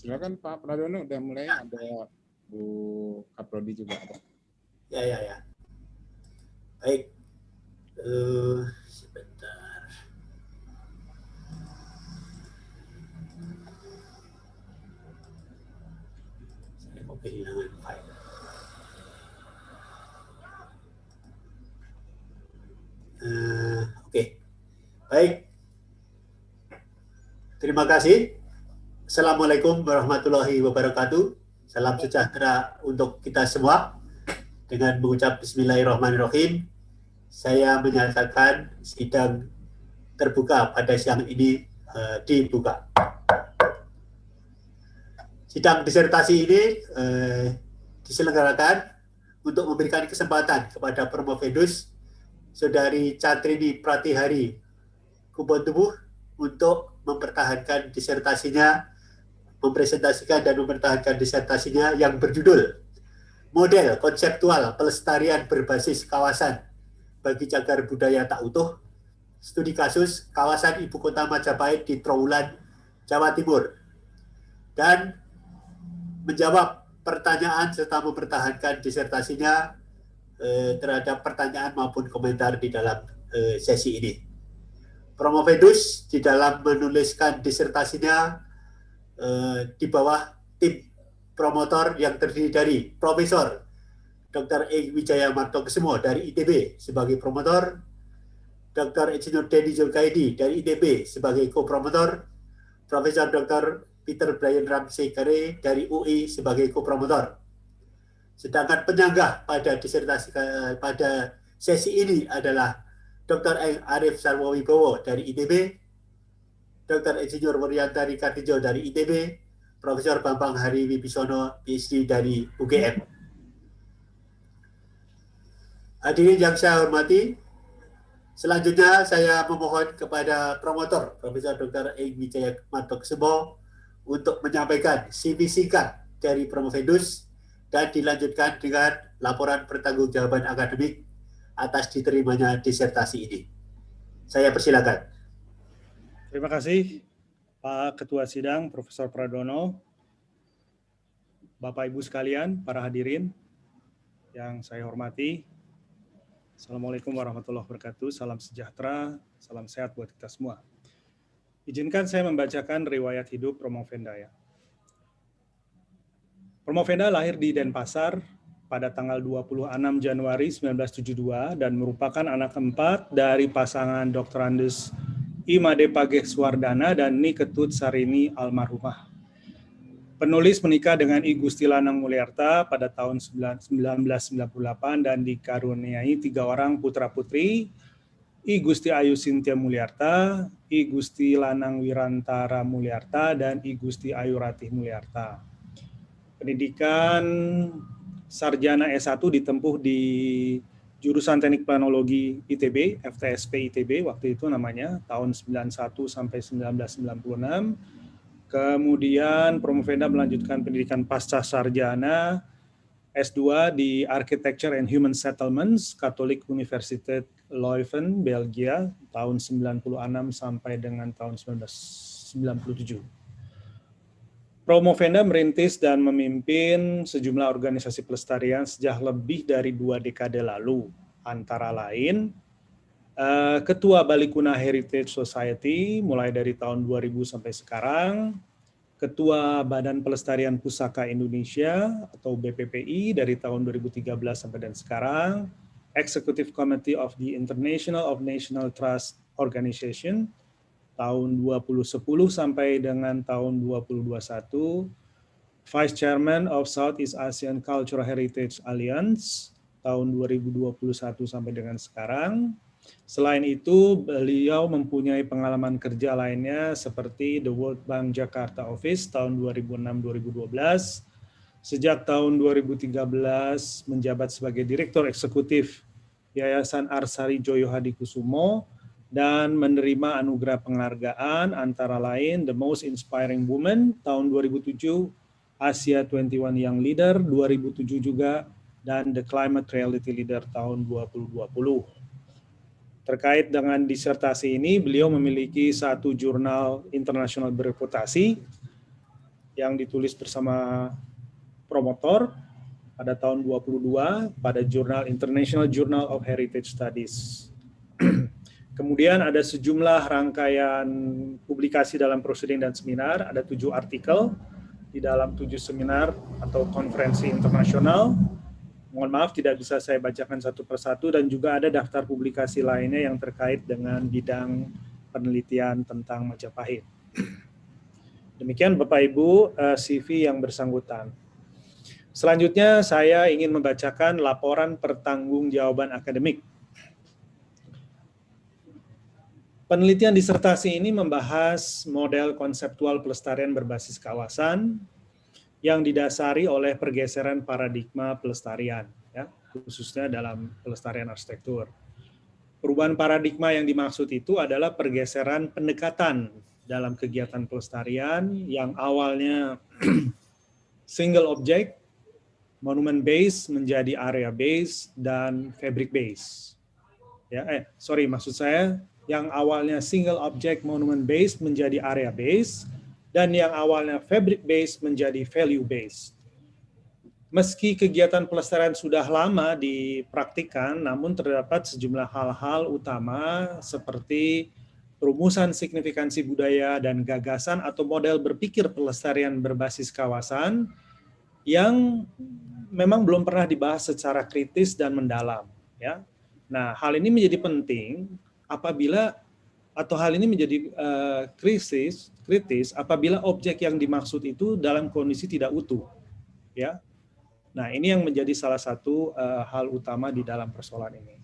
Silakan Pak Pradono, udah mulai, ada Bu Kaprodi juga ada. Ya. Baik. Sebentar. Saya mau kehilangan file. Oke. Baik. Terima kasih. Assalamualaikum warahmatullahi wabarakatuh. Salam sejahtera untuk kita semua. Dengan mengucap Bismillahirrahmanirrahim, saya menyatakan sidang terbuka pada siang ini dibuka. Sidang disertasi ini diselenggarakan untuk memberikan kesempatan kepada Promovedus Saudari Catrini Pratihari Kubon Tubuh untuk mempertahankan disertasinya, mempresentasikan dan mempertahankan disertasinya yang berjudul Model Konseptual Pelestarian Berbasis Kawasan bagi Cagar Budaya Tak Utuh, Studi Kasus Kawasan Ibu Kota Majapahit di Trowulan, Jawa Timur, dan menjawab pertanyaan serta mempertahankan disertasinya terhadap pertanyaan maupun komentar di dalam sesi ini. Promovedus di dalam menuliskan disertasinya di bawah tim promotor yang terdiri dari Profesor Dr. E. Wijaya Martokusumo dari ITB sebagai promotor, Dr. Insinyur Denny Zulkaidi dari ITB sebagai co-promotor, Profesor Dr. Peter Brian Ramsey Kare dari UI sebagai co-promotor. Sedangkan penyanggah pada disertasi pada sesi ini adalah Dr. Arif Sarwowibowo dari ITB, Dr. Insinyur Wuryantari Kartijo dari ITB, Profesor Bambang Hari Wibisono PhD dari UGM. Hadirin yang saya hormati, selanjutnya saya memohon kepada promotor Profesor Dr. E. Wijaya Martokusumo untuk menyampaikan CV singkat dari Promovedus dan dilanjutkan dengan laporan pertanggungjawaban akademik atas diterimanya disertasi ini. Saya persilakan. Terima kasih Pak Ketua Sidang Profesor Pradono, Bapak Ibu sekalian, para hadirin yang saya hormati. Assalamualaikum warahmatullahi wabarakatuh, salam sejahtera, salam sehat buat kita semua. Izinkan saya membacakan riwayat hidup Romo Vendaya. Romo Venda lahir di Denpasar pada tanggal 26 Januari 1972 dan merupakan anak keempat dari pasangan Dr. Andes Imade Pageswardana dan Ni Ketut Sarini almarhumah. Penulis menikah dengan I Gusti Lanang Mulyarta pada tahun 1998 dan dikaruniai 3 orang putra-putri, I Gusti Ayu Sintia Mulyarta, I Gusti Lanang Wirantara Mulyarta, dan I Gusti Ayu Ratih Mulyarta. Pendidikan sarjana S1 ditempuh di jurusan Teknik Planologi ITB, FTSP ITB waktu itu namanya, tahun 91 sampai 1996. Kemudian Promo Venda melanjutkan pendidikan pasca sarjana S2 di Architecture and Human Settlements, Catholic Universiteit Leuven, Belgia, tahun 96 sampai dengan tahun 1997. Promo Venda merintis dan memimpin sejumlah organisasi pelestarian sejak lebih dari 2 dekade lalu, antara lain Ketua Balikuna Heritage Society mulai dari tahun 2000 sampai sekarang, Ketua Badan Pelestarian Pusaka Indonesia atau BPPI dari tahun 2013 sampai dan sekarang, Executive Committee of the International of National Trust Organization tahun 2010 sampai dengan tahun 2021, Vice Chairman of Southeast Asian Cultural Heritage Alliance tahun 2021 sampai dengan sekarang. Selain itu, beliau mempunyai pengalaman kerja lainnya seperti The World Bank Jakarta Office tahun 2006-2012. Sejak tahun 2013 menjabat sebagai Direktur Eksekutif Yayasan Arsari Joyo Hadikusumo dan menerima anugerah penghargaan antara lain The Most Inspiring Woman tahun 2007, Asia 21 Young Leader 2007 juga, dan The Climate Reality Leader tahun 2020. Terkait dengan disertasi ini, beliau memiliki satu jurnal internasional bereputasi, yang ditulis bersama promotor pada tahun 22 pada jurnal International Journal of Heritage Studies. Kemudian ada sejumlah rangkaian publikasi dalam proceeding dan seminar, ada 7 artikel di dalam 7 seminar atau konferensi internasional. Mohon maaf tidak bisa saya bacakan satu persatu, dan juga ada daftar publikasi lainnya yang terkait dengan bidang penelitian tentang Majapahit. Demikian Bapak Ibu CV yang bersangkutan. Selanjutnya saya ingin membacakan laporan pertanggungjawaban akademik. Penelitian disertasi ini membahas model konseptual pelestarian berbasis kawasan yang didasari oleh pergeseran paradigma pelestarian, ya, khususnya dalam pelestarian arsitektur. Perubahan paradigma yang dimaksud itu adalah pergeseran pendekatan dalam kegiatan pelestarian yang awalnya single object, monument base menjadi area base dan fabric base. Ya, maksud saya yang awalnya single object monument base menjadi area base dan yang awalnya fabric base menjadi value base. Meski kegiatan pelestarian sudah lama dipraktikkan, namun terdapat sejumlah hal-hal utama seperti perumusan signifikansi budaya dan gagasan atau model berpikir pelestarian berbasis kawasan yang memang belum pernah dibahas secara kritis dan mendalam, ya. Nah, hal ini menjadi penting hal ini menjadi kritis apabila objek yang dimaksud itu dalam kondisi tidak utuh, ya. Nah, ini yang menjadi salah satu hal utama di dalam persoalan ini.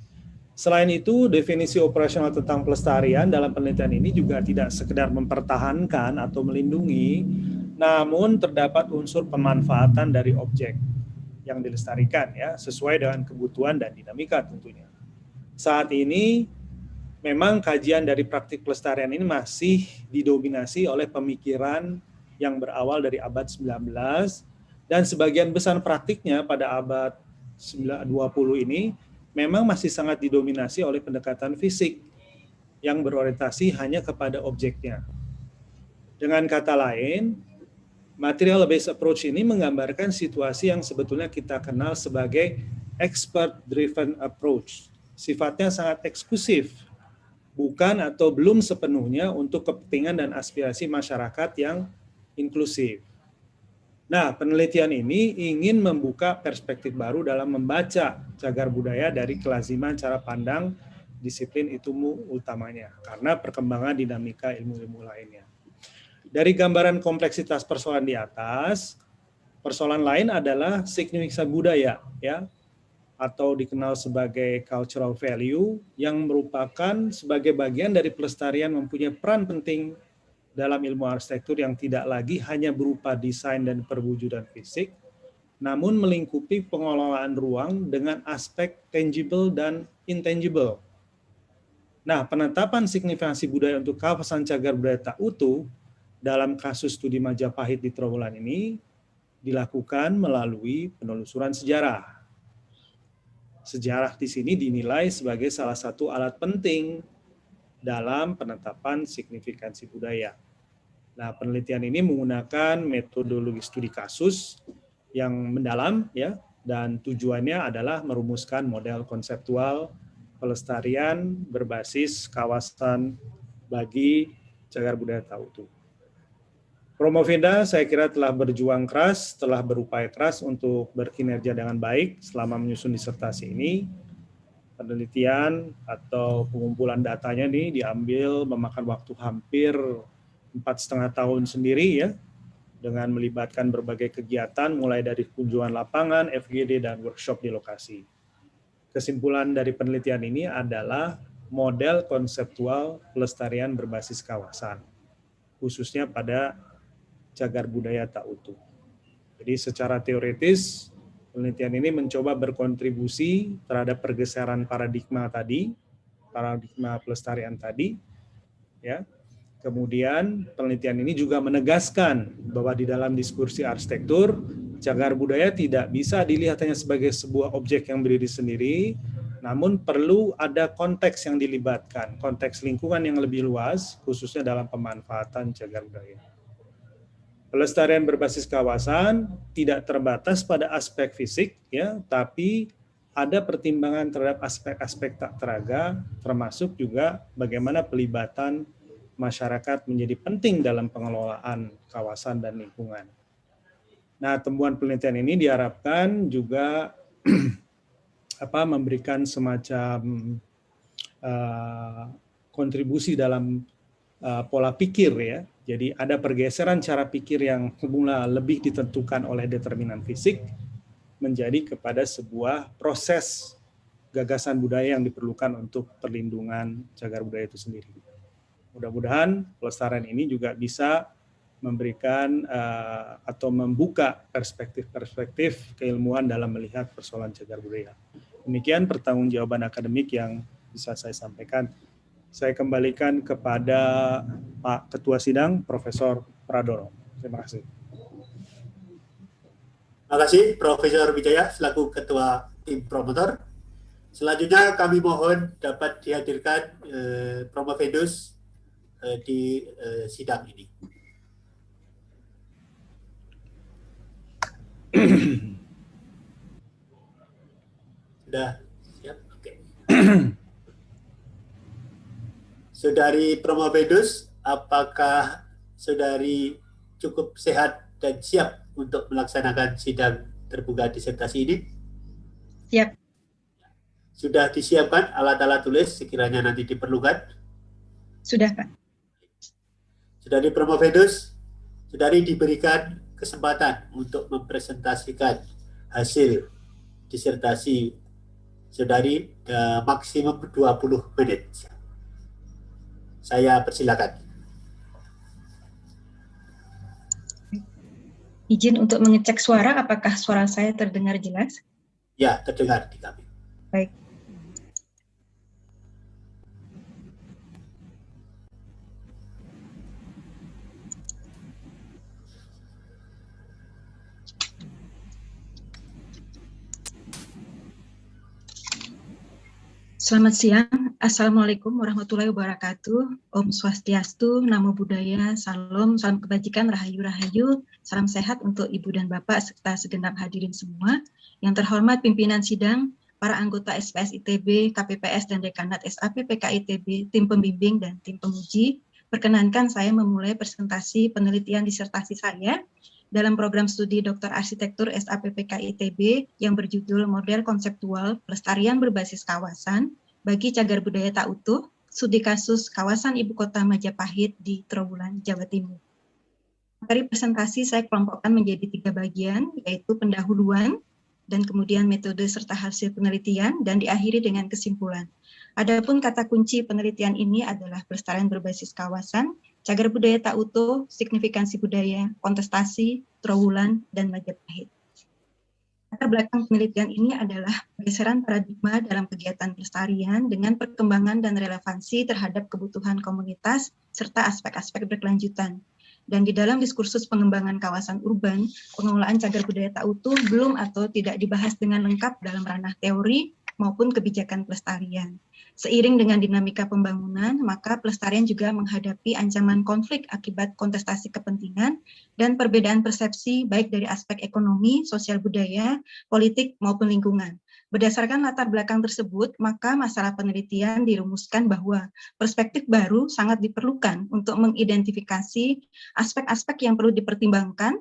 Selain itu, definisi operasional tentang pelestarian dalam penelitian ini juga tidak sekedar mempertahankan atau melindungi, namun terdapat unsur pemanfaatan dari objek yang dilestarikan, ya, sesuai dengan kebutuhan dan dinamika tentunya. Saat ini memang kajian dari praktik pelestarian ini masih didominasi oleh pemikiran yang berawal dari abad 19 dan sebagian besar praktiknya pada abad 20 ini memang masih sangat didominasi oleh pendekatan fisik yang berorientasi hanya kepada objeknya. Dengan kata lain, material based approach ini menggambarkan situasi yang sebetulnya kita kenal sebagai expert driven approach. Sifatnya sangat eksklusif, bukan atau belum sepenuhnya untuk kepentingan dan aspirasi masyarakat yang inklusif. Nah, penelitian ini ingin membuka perspektif baru dalam membaca cagar budaya dari kelaziman cara pandang disiplin ilmu utamanya, karena perkembangan dinamika ilmu-ilmu lainnya. Dari gambaran kompleksitas persoalan di atas, persoalan lain adalah signifikansi budaya, ya, atau dikenal sebagai cultural value, yang merupakan sebagai bagian dari pelestarian mempunyai peran penting dalam ilmu arsitektur yang tidak lagi hanya berupa desain dan perwujudan fisik, namun melingkupi pengelolaan ruang dengan aspek tangible dan intangible. Nah, penetapan signifikansi budaya untuk kawasan cagar budaya tak utuh dalam kasus studi Majapahit di Trowulan ini dilakukan melalui penelusuran sejarah. Sejarah di sini dinilai sebagai salah satu alat penting dalam penetapan signifikansi budaya. Nah, penelitian ini menggunakan metodologi studi kasus yang mendalam, ya, dan tujuannya adalah merumuskan model konseptual pelestarian berbasis kawasan bagi cagar budaya tak utuh. Promovinda saya kira telah berjuang keras, telah berupaya keras untuk berkinerja dengan baik selama menyusun disertasi ini. Penelitian atau pengumpulan datanya ini diambil memakan waktu hampir 4,5 tahun sendiri, ya, dengan melibatkan berbagai kegiatan mulai dari kunjungan lapangan, FGD, dan workshop di lokasi. Kesimpulan dari penelitian ini adalah model konseptual pelestarian berbasis kawasan, khususnya pada cagar budaya tak utuh. Jadi secara teoritis, penelitian ini mencoba berkontribusi terhadap pergeseran paradigma tadi, paradigma pelestarian tadi, ya. Kemudian penelitian ini juga menegaskan bahwa di dalam diskusi arsitektur, cagar budaya tidak bisa dilihat hanya sebagai sebuah objek yang berdiri sendiri, namun perlu ada konteks yang dilibatkan, konteks lingkungan yang lebih luas, khususnya dalam pemanfaatan cagar budaya. Pelestarian berbasis kawasan tidak terbatas pada aspek fisik, ya, tapi ada pertimbangan terhadap aspek-aspek tak teraga, termasuk juga bagaimana pelibatan masyarakat menjadi penting dalam pengelolaan kawasan dan lingkungan. Nah, temuan penelitian ini diharapkan juga memberikan semacam kontribusi dalam pola pikir, ya. Jadi ada pergeseran cara pikir yang semula lebih ditentukan oleh determinan fisik menjadi kepada sebuah proses gagasan budaya yang diperlukan untuk perlindungan cagar budaya itu sendiri. Mudah-mudahan pelestarian ini juga bisa memberikan atau membuka perspektif-perspektif keilmuan dalam melihat persoalan cagar budaya. Demikian pertanggungjawaban akademik yang bisa saya sampaikan. Saya kembalikan kepada Pak Ketua Sidang, Profesor Pradoro. Terima kasih. Terima kasih, Profesor Wijaya, selaku Ketua Tim Promotor. Selanjutnya kami mohon dapat dihadirkan Promovendus di sidang ini. Sudah siap? Oke. Saudari Promovendus, apakah saudari cukup sehat dan siap untuk melaksanakan sidang terbuka disertasi ini? Siap. Sudah disiapkan alat-alat tulis sekiranya nanti diperlukan? Sudah, Pak. Saudari Promovendus, saudari diberikan kesempatan untuk mempresentasikan hasil disertasi saudari maksimum 20 menit. Saya persilakan. Izin untuk mengecek suara, apakah suara saya terdengar jelas? Ya, terdengar di kami. Baik. Selamat siang. Assalamualaikum warahmatullahi wabarakatuh. Om Swastiastu, Namo Buddhaya, Salam, salam kebajikan, rahayu-rahayu, salam sehat untuk Ibu dan Bapak serta segenap hadirin semua. Yang terhormat pimpinan sidang, para anggota SPS ITB, KPPS dan Dekanat SAPPK ITB, tim pembimbing dan tim penguji, perkenankan saya memulai presentasi penelitian disertasi saya dalam program studi Dr. Arsitektur SAPPK ITB yang berjudul Model Konseptual Pelestarian Berbasis Kawasan bagi Cagar Budaya Tak Utuh, studi kasus kawasan Ibu Kota Majapahit di Trowulan, Jawa Timur. Materi presentasi saya kelompokkan menjadi 3 bagian, yaitu pendahuluan, dan kemudian metode serta hasil penelitian, dan diakhiri dengan kesimpulan. Adapun kata kunci penelitian ini adalah pelestarian berbasis kawasan, cagar budaya tak utuh, signifikansi budaya, kontestasi, Trowulan, dan Majapahit. Latar belakang penelitian ini adalah pergeseran paradigma dalam kegiatan pelestarian dengan perkembangan dan relevansi terhadap kebutuhan komunitas serta aspek-aspek berkelanjutan. Dan di dalam diskursus pengembangan kawasan urban, pengelolaan cagar budaya tak utuh belum atau tidak dibahas dengan lengkap dalam ranah teori maupun kebijakan pelestarian. Seiring dengan dinamika pembangunan, maka pelestarian juga menghadapi ancaman konflik akibat kontestasi kepentingan dan perbedaan persepsi baik dari aspek ekonomi, sosial budaya, politik maupun lingkungan. Berdasarkan latar belakang tersebut, maka masalah penelitian dirumuskan bahwa perspektif baru sangat diperlukan untuk mengidentifikasi aspek-aspek yang perlu dipertimbangkan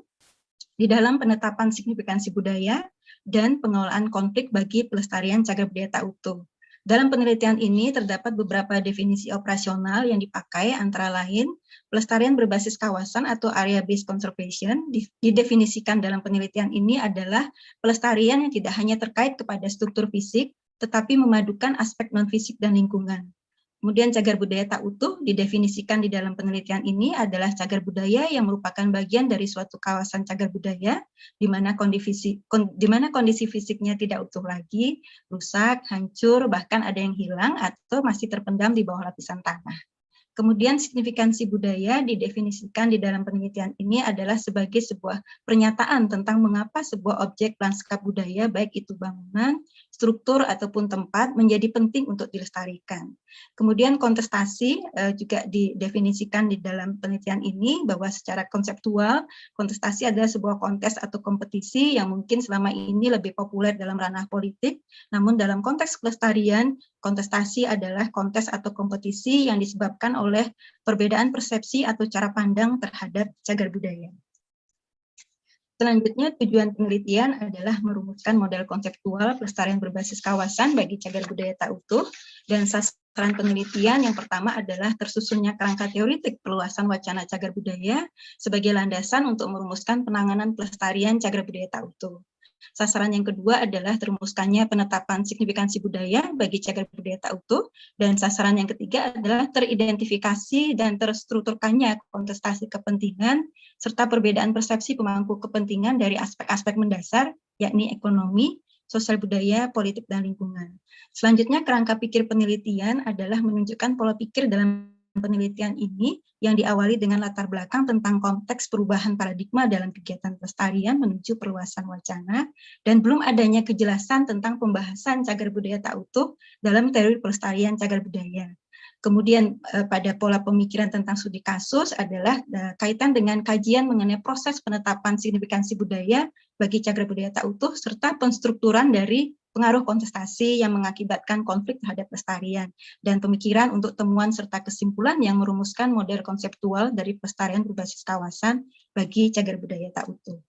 di dalam penetapan signifikansi budaya dan pengelolaan konflik bagi pelestarian cagar budaya tak utuh. Dalam penelitian ini terdapat beberapa definisi operasional yang dipakai, antara lain pelestarian berbasis kawasan atau area based conservation didefinisikan dalam penelitian ini adalah pelestarian yang tidak hanya terkait kepada struktur fisik, tetapi memadukan aspek non-fisik dan lingkungan. Kemudian cagar budaya tak utuh didefinisikan di dalam penelitian ini adalah cagar budaya yang merupakan bagian dari suatu kawasan cagar budaya di mana kondisi fisiknya tidak utuh lagi, rusak, hancur, bahkan ada yang hilang atau masih terpendam di bawah lapisan tanah. Kemudian signifikansi budaya didefinisikan di dalam penelitian ini adalah sebagai sebuah pernyataan tentang mengapa sebuah objek lanskap budaya, baik itu bangunan, struktur, ataupun tempat, menjadi penting untuk dilestarikan. Kemudian kontestasi juga didefinisikan di dalam penelitian ini bahwa secara konseptual, kontestasi adalah sebuah kontes atau kompetisi yang mungkin selama ini lebih populer dalam ranah politik, namun dalam konteks pelestarian, kontestasi adalah kontes atau kompetisi yang disebabkan oleh perbedaan persepsi atau cara pandang terhadap cagar budaya. Selanjutnya, tujuan penelitian adalah merumuskan model konseptual pelestarian berbasis kawasan bagi cagar budaya tak utuh, dan sasaran penelitian yang pertama adalah tersusunnya kerangka teoritik perluasan wacana cagar budaya sebagai landasan untuk merumuskan penanganan pelestarian cagar budaya tak utuh. Sasaran yang kedua adalah terumuskannya penetapan signifikansi budaya bagi cagar budaya tak utuh, dan sasaran yang ketiga adalah teridentifikasi dan terstrukturkannya kontestasi kepentingan serta perbedaan persepsi pemangku kepentingan dari aspek-aspek mendasar, yakni ekonomi, sosial budaya, politik, dan lingkungan. Selanjutnya, kerangka pikir penelitian adalah menunjukkan pola pikir dalam penelitian ini yang diawali dengan latar belakang tentang konteks perubahan paradigma dalam kegiatan pelestarian menuju perluasan wacana, dan belum adanya kejelasan tentang pembahasan cagar budaya tak utuh dalam teori pelestarian cagar budaya. Kemudian pada pola pemikiran tentang studi kasus adalah kaitan dengan kajian mengenai proses penetapan signifikansi budaya bagi cagar budaya tak utuh serta penstrukturan dari pengaruh kontestasi yang mengakibatkan konflik terhadap pelestarian, dan pemikiran untuk temuan serta kesimpulan yang merumuskan model konseptual dari pelestarian berbasis kawasan bagi cagar budaya tak utuh.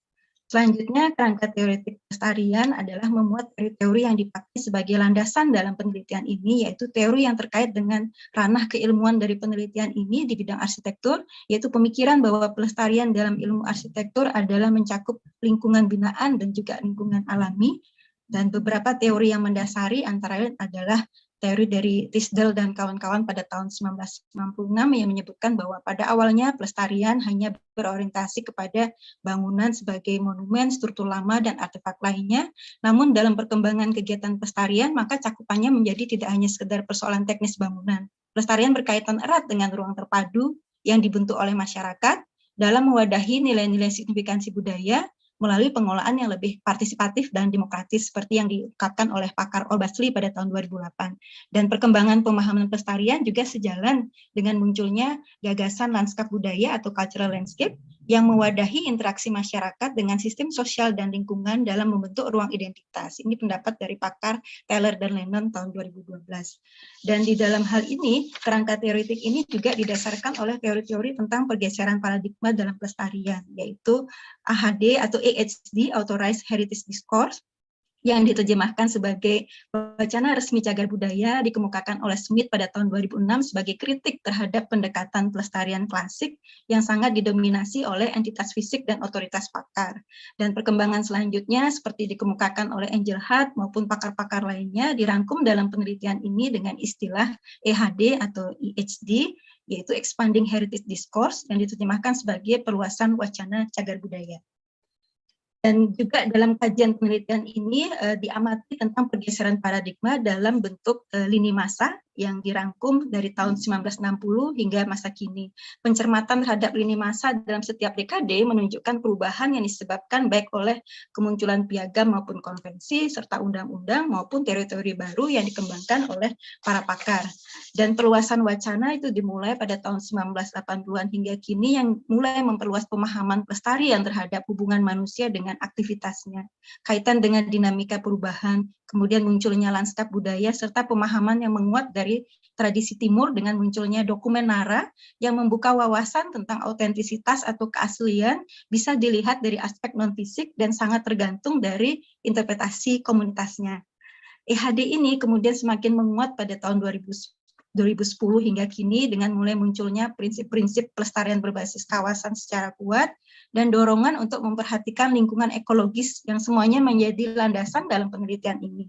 Selanjutnya, kerangka teoretik pelestarian adalah memuat teori-teori yang dipakai sebagai landasan dalam penelitian ini, yaitu teori yang terkait dengan ranah keilmuan dari penelitian ini di bidang arsitektur, yaitu pemikiran bahwa pelestarian dalam ilmu arsitektur adalah mencakup lingkungan binaan dan juga lingkungan alami. Dan beberapa teori yang mendasari antara lain adalah teori dari Tisdale dan kawan-kawan pada tahun 1996 yang menyebutkan bahwa pada awalnya pelestarian hanya berorientasi kepada bangunan sebagai monumen, struktur lama, dan artefak lainnya. Namun dalam perkembangan kegiatan pelestarian, maka cakupannya menjadi tidak hanya sekedar persoalan teknis bangunan. Pelestarian berkaitan erat dengan ruang terpadu yang dibentuk oleh masyarakat dalam mewadahi nilai-nilai signifikansi budaya melalui pengolahan yang lebih partisipatif dan demokratis seperti yang diungkapkan oleh pakar Olbasli pada tahun 2008. Dan perkembangan pemahaman pelestarian juga sejalan dengan munculnya gagasan lanskap budaya atau cultural landscape yang mewadahi interaksi masyarakat dengan sistem sosial dan lingkungan dalam membentuk ruang identitas. Ini pendapat dari pakar Taylor dan Lennon tahun 2012. Dan di dalam hal ini, kerangka teoritik ini juga didasarkan oleh teori-teori tentang pergeseran paradigma dalam pelestarian, yaitu AHD atau AHD, Authorized Heritage Discourse, yang diterjemahkan sebagai wacana resmi cagar budaya, dikemukakan oleh Smith pada tahun 2006 sebagai kritik terhadap pendekatan pelestarian klasik yang sangat didominasi oleh entitas fisik dan otoritas pakar. Dan perkembangan selanjutnya seperti dikemukakan oleh Angel Hart maupun pakar-pakar lainnya dirangkum dalam penelitian ini dengan istilah EHD atau EHD, yaitu Expanding Heritage Discourse, yang diterjemahkan sebagai perluasan wacana cagar budaya. Dan juga dalam kajian penelitian ini diamati tentang pergeseran paradigma dalam bentuk lini masa yang dirangkum dari tahun 1960 hingga masa kini. Pencermatan terhadap lini masa dalam setiap dekade menunjukkan perubahan yang disebabkan baik oleh kemunculan piagam maupun konvensi, serta undang-undang maupun teori-teori baru yang dikembangkan oleh para pakar. Dan perluasan wacana itu dimulai pada tahun 1980-an hingga kini yang mulai memperluas pemahaman pelestarian terhadap hubungan manusia dengan aktivitasnya, kaitan dengan dinamika perubahan, kemudian munculnya lanskap budaya, serta pemahaman yang menguat dari tradisi timur dengan munculnya dokumen Nara yang membuka wawasan tentang autentisitas atau keaslian bisa dilihat dari aspek non-fisik dan sangat tergantung dari interpretasi komunitasnya. EHD ini kemudian semakin menguat pada tahun 2010 hingga kini dengan mulai munculnya prinsip-prinsip pelestarian berbasis kawasan secara kuat dan dorongan untuk memperhatikan lingkungan ekologis yang semuanya menjadi landasan dalam penelitian ini.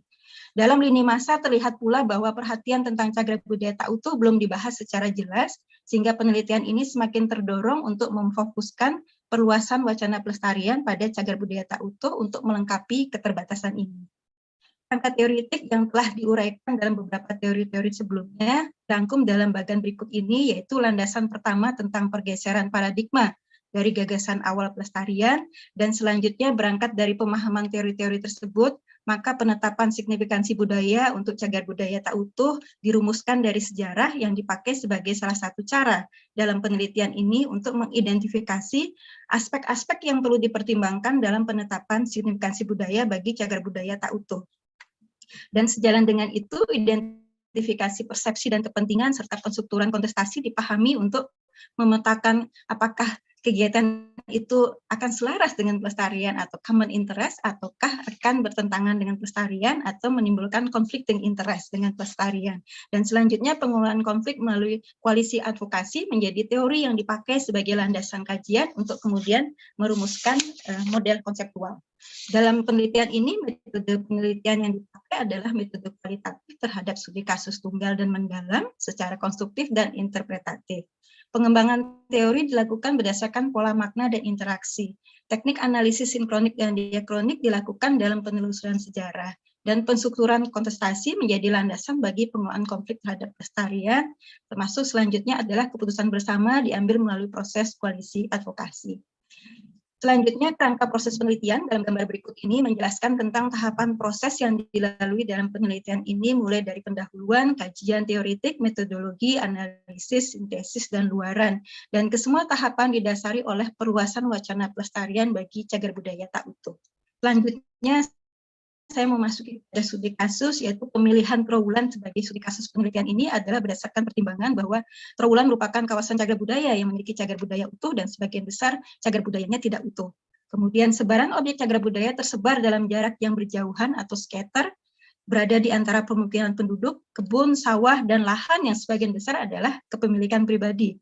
Dalam lini masa terlihat pula bahwa perhatian tentang cagar budaya tak utuh belum dibahas secara jelas, sehingga penelitian ini semakin terdorong untuk memfokuskan perluasan wacana pelestarian pada cagar budaya tak utuh untuk melengkapi keterbatasan ini. Kerangka teoritik yang telah diuraikan dalam beberapa teori-teori sebelumnya rangkum dalam bagian berikut ini, yaitu landasan pertama tentang pergeseran paradigma dari gagasan awal pelestarian, dan selanjutnya berangkat dari pemahaman teori-teori tersebut, maka penetapan signifikansi budaya untuk cagar budaya tak utuh dirumuskan dari sejarah yang dipakai sebagai salah satu cara dalam penelitian ini untuk mengidentifikasi aspek-aspek yang perlu dipertimbangkan dalam penetapan signifikansi budaya bagi cagar budaya tak utuh. Dan sejalan dengan itu, identifikasi persepsi dan kepentingan serta konstrukturan kontestasi dipahami untuk memetakan apakah kegiatan itu akan selaras dengan pelestarian atau common interest, ataukah akan bertentangan dengan pelestarian atau menimbulkan conflicting interest dengan pelestarian. Dan selanjutnya pengelolaan konflik melalui koalisi advokasi menjadi teori yang dipakai sebagai landasan kajian untuk kemudian merumuskan model konseptual. Dalam penelitian ini, metode penelitian yang dipakai adalah metode kualitatif terhadap studi kasus tunggal dan mendalam secara konstruktif dan interpretatif. Pengembangan teori dilakukan berdasarkan pola makna dan interaksi. Teknik analisis sinkronik dan diakronik dilakukan dalam penelusuran sejarah. Dan penstrukturan kontestasi menjadi landasan bagi pengelolaan konflik terhadap pelestarian, termasuk selanjutnya adalah keputusan bersama diambil melalui proses koalisi advokasi. Selanjutnya, kerangka proses penelitian dalam gambar berikut ini menjelaskan tentang tahapan proses yang dilalui dalam penelitian ini, mulai dari pendahuluan, kajian teoritik, metodologi, analisis, sintesis, dan luaran. Dan kesemua tahapan didasari oleh perluasan wacana pelestarian bagi cagar budaya tak utuh. Selanjutnya, saya memasuki pada studi kasus, yaitu pemilihan Trowulan sebagai studi kasus penelitian ini adalah berdasarkan pertimbangan bahwa Trowulan merupakan kawasan cagar budaya yang memiliki cagar budaya utuh dan sebagian besar cagar budayanya tidak utuh. Kemudian sebaran objek cagar budaya tersebar dalam jarak yang berjauhan atau scatter, berada di antara pemukiman penduduk, kebun, sawah, dan lahan yang sebagian besar adalah kepemilikan pribadi.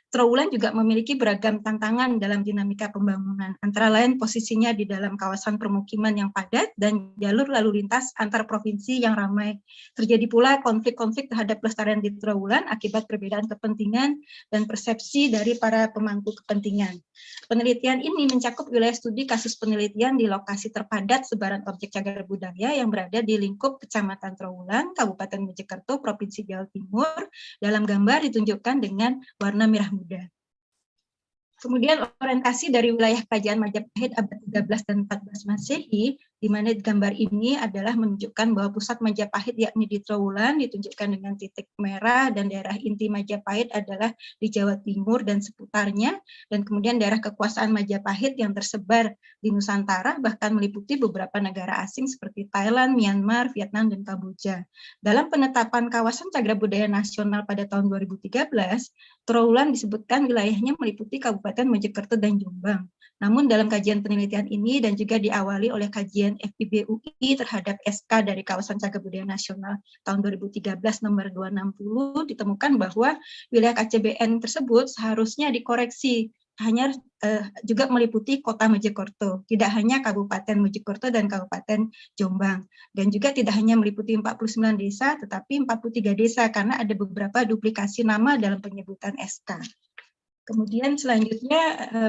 Trowulan juga memiliki beragam tantangan dalam dinamika pembangunan, antara lain posisinya di dalam kawasan permukiman yang padat dan jalur lalu lintas antar provinsi yang ramai. Terjadi pula konflik-konflik terhadap pelestarian di Trowulan akibat perbedaan kepentingan dan persepsi dari para pemangku kepentingan. Penelitian ini mencakup wilayah studi kasus penelitian di lokasi terpadat sebaran objek cagar budaya yang berada di lingkup Kecamatan Trowulan, Kabupaten Mojokerto, Provinsi Jawa Timur. Dalam gambar ditunjukkan dengan warna merah muda. Kemudian orientasi dari wilayah kerajaan Majapahit abad 13 dan 14 Masehi, di mana gambar ini adalah menunjukkan bahwa pusat Majapahit yakni di Trowulan ditunjukkan dengan titik merah, dan daerah inti Majapahit adalah di Jawa Timur dan seputarnya, dan kemudian daerah kekuasaan Majapahit yang tersebar di Nusantara bahkan meliputi beberapa negara asing seperti Thailand, Myanmar, Vietnam, dan Kamboja. Dalam penetapan kawasan cagar budaya nasional pada tahun 2013, Trowulan disebutkan wilayahnya meliputi Kabupaten Mojokerto dan Jombang. Namun dalam kajian penelitian ini dan juga diawali oleh kajian FIB UI terhadap SK dari kawasan cagar budaya nasional tahun 2013 nomor 260 ditemukan bahwa wilayah KCBN tersebut seharusnya dikoreksi hanya juga meliputi kota Mojokerto, tidak hanya Kabupaten Mojokerto dan Kabupaten Jombang, dan juga tidak hanya meliputi 49 desa tetapi 43 desa karena ada beberapa duplikasi nama dalam penyebutan SK. Kemudian selanjutnya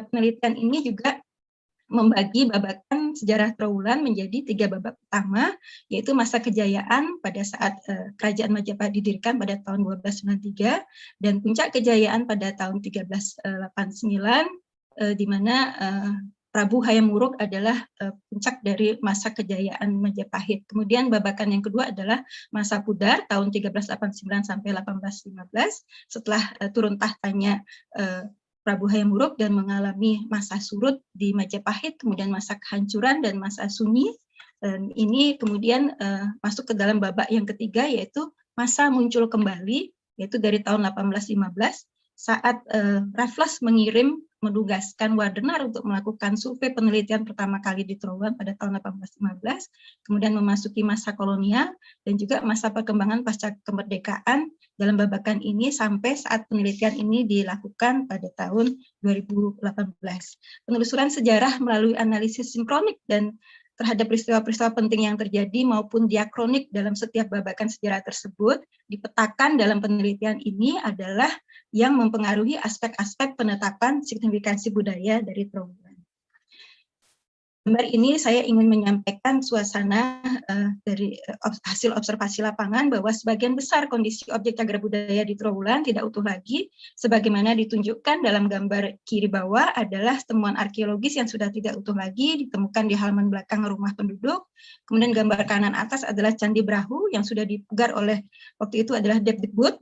penelitian ini juga membagi babakan sejarah Trowulan menjadi 3 babak utama, yaitu masa kejayaan pada saat Kerajaan Majapahit didirikan pada tahun 1293 dan puncak kejayaan pada tahun 1389, di mana Prabu Hayam Wuruk adalah puncak dari masa kejayaan Majapahit. Kemudian babakan yang kedua adalah masa pudar tahun 1389 sampai 1815 setelah turun tahtanya Prabu Hayam Wuruk dan mengalami masa surut di Majapahit, kemudian masa kehancuran dan masa sunyi. Dan ini kemudian masuk ke dalam babak yang ketiga, yaitu masa muncul kembali, yaitu dari tahun 1815 saat Raffles menugaskan Wardenar untuk melakukan survei penelitian pertama kali di Trowulan pada tahun 1815, kemudian memasuki masa kolonial dan juga masa perkembangan pasca kemerdekaan dalam babakan ini sampai saat penelitian ini dilakukan pada tahun 2018. Penelusuran sejarah melalui analisis sinkronik dan terhadap peristiwa-peristiwa penting yang terjadi maupun diakronik dalam setiap babakan sejarah tersebut dipetakan dalam penelitian ini adalah yang mempengaruhi aspek-aspek penetapan signifikansi budaya dari Trowulan. Gambar ini saya ingin menyampaikan suasana dari hasil observasi lapangan bahwa sebagian besar kondisi objek cagar budaya di Trowulan tidak utuh lagi, sebagaimana ditunjukkan dalam gambar kiri bawah adalah temuan arkeologis yang sudah tidak utuh lagi ditemukan di halaman belakang rumah penduduk. Kemudian gambar kanan atas adalah Candi Brahu yang sudah dipugar oleh waktu itu adalah Depdikbud.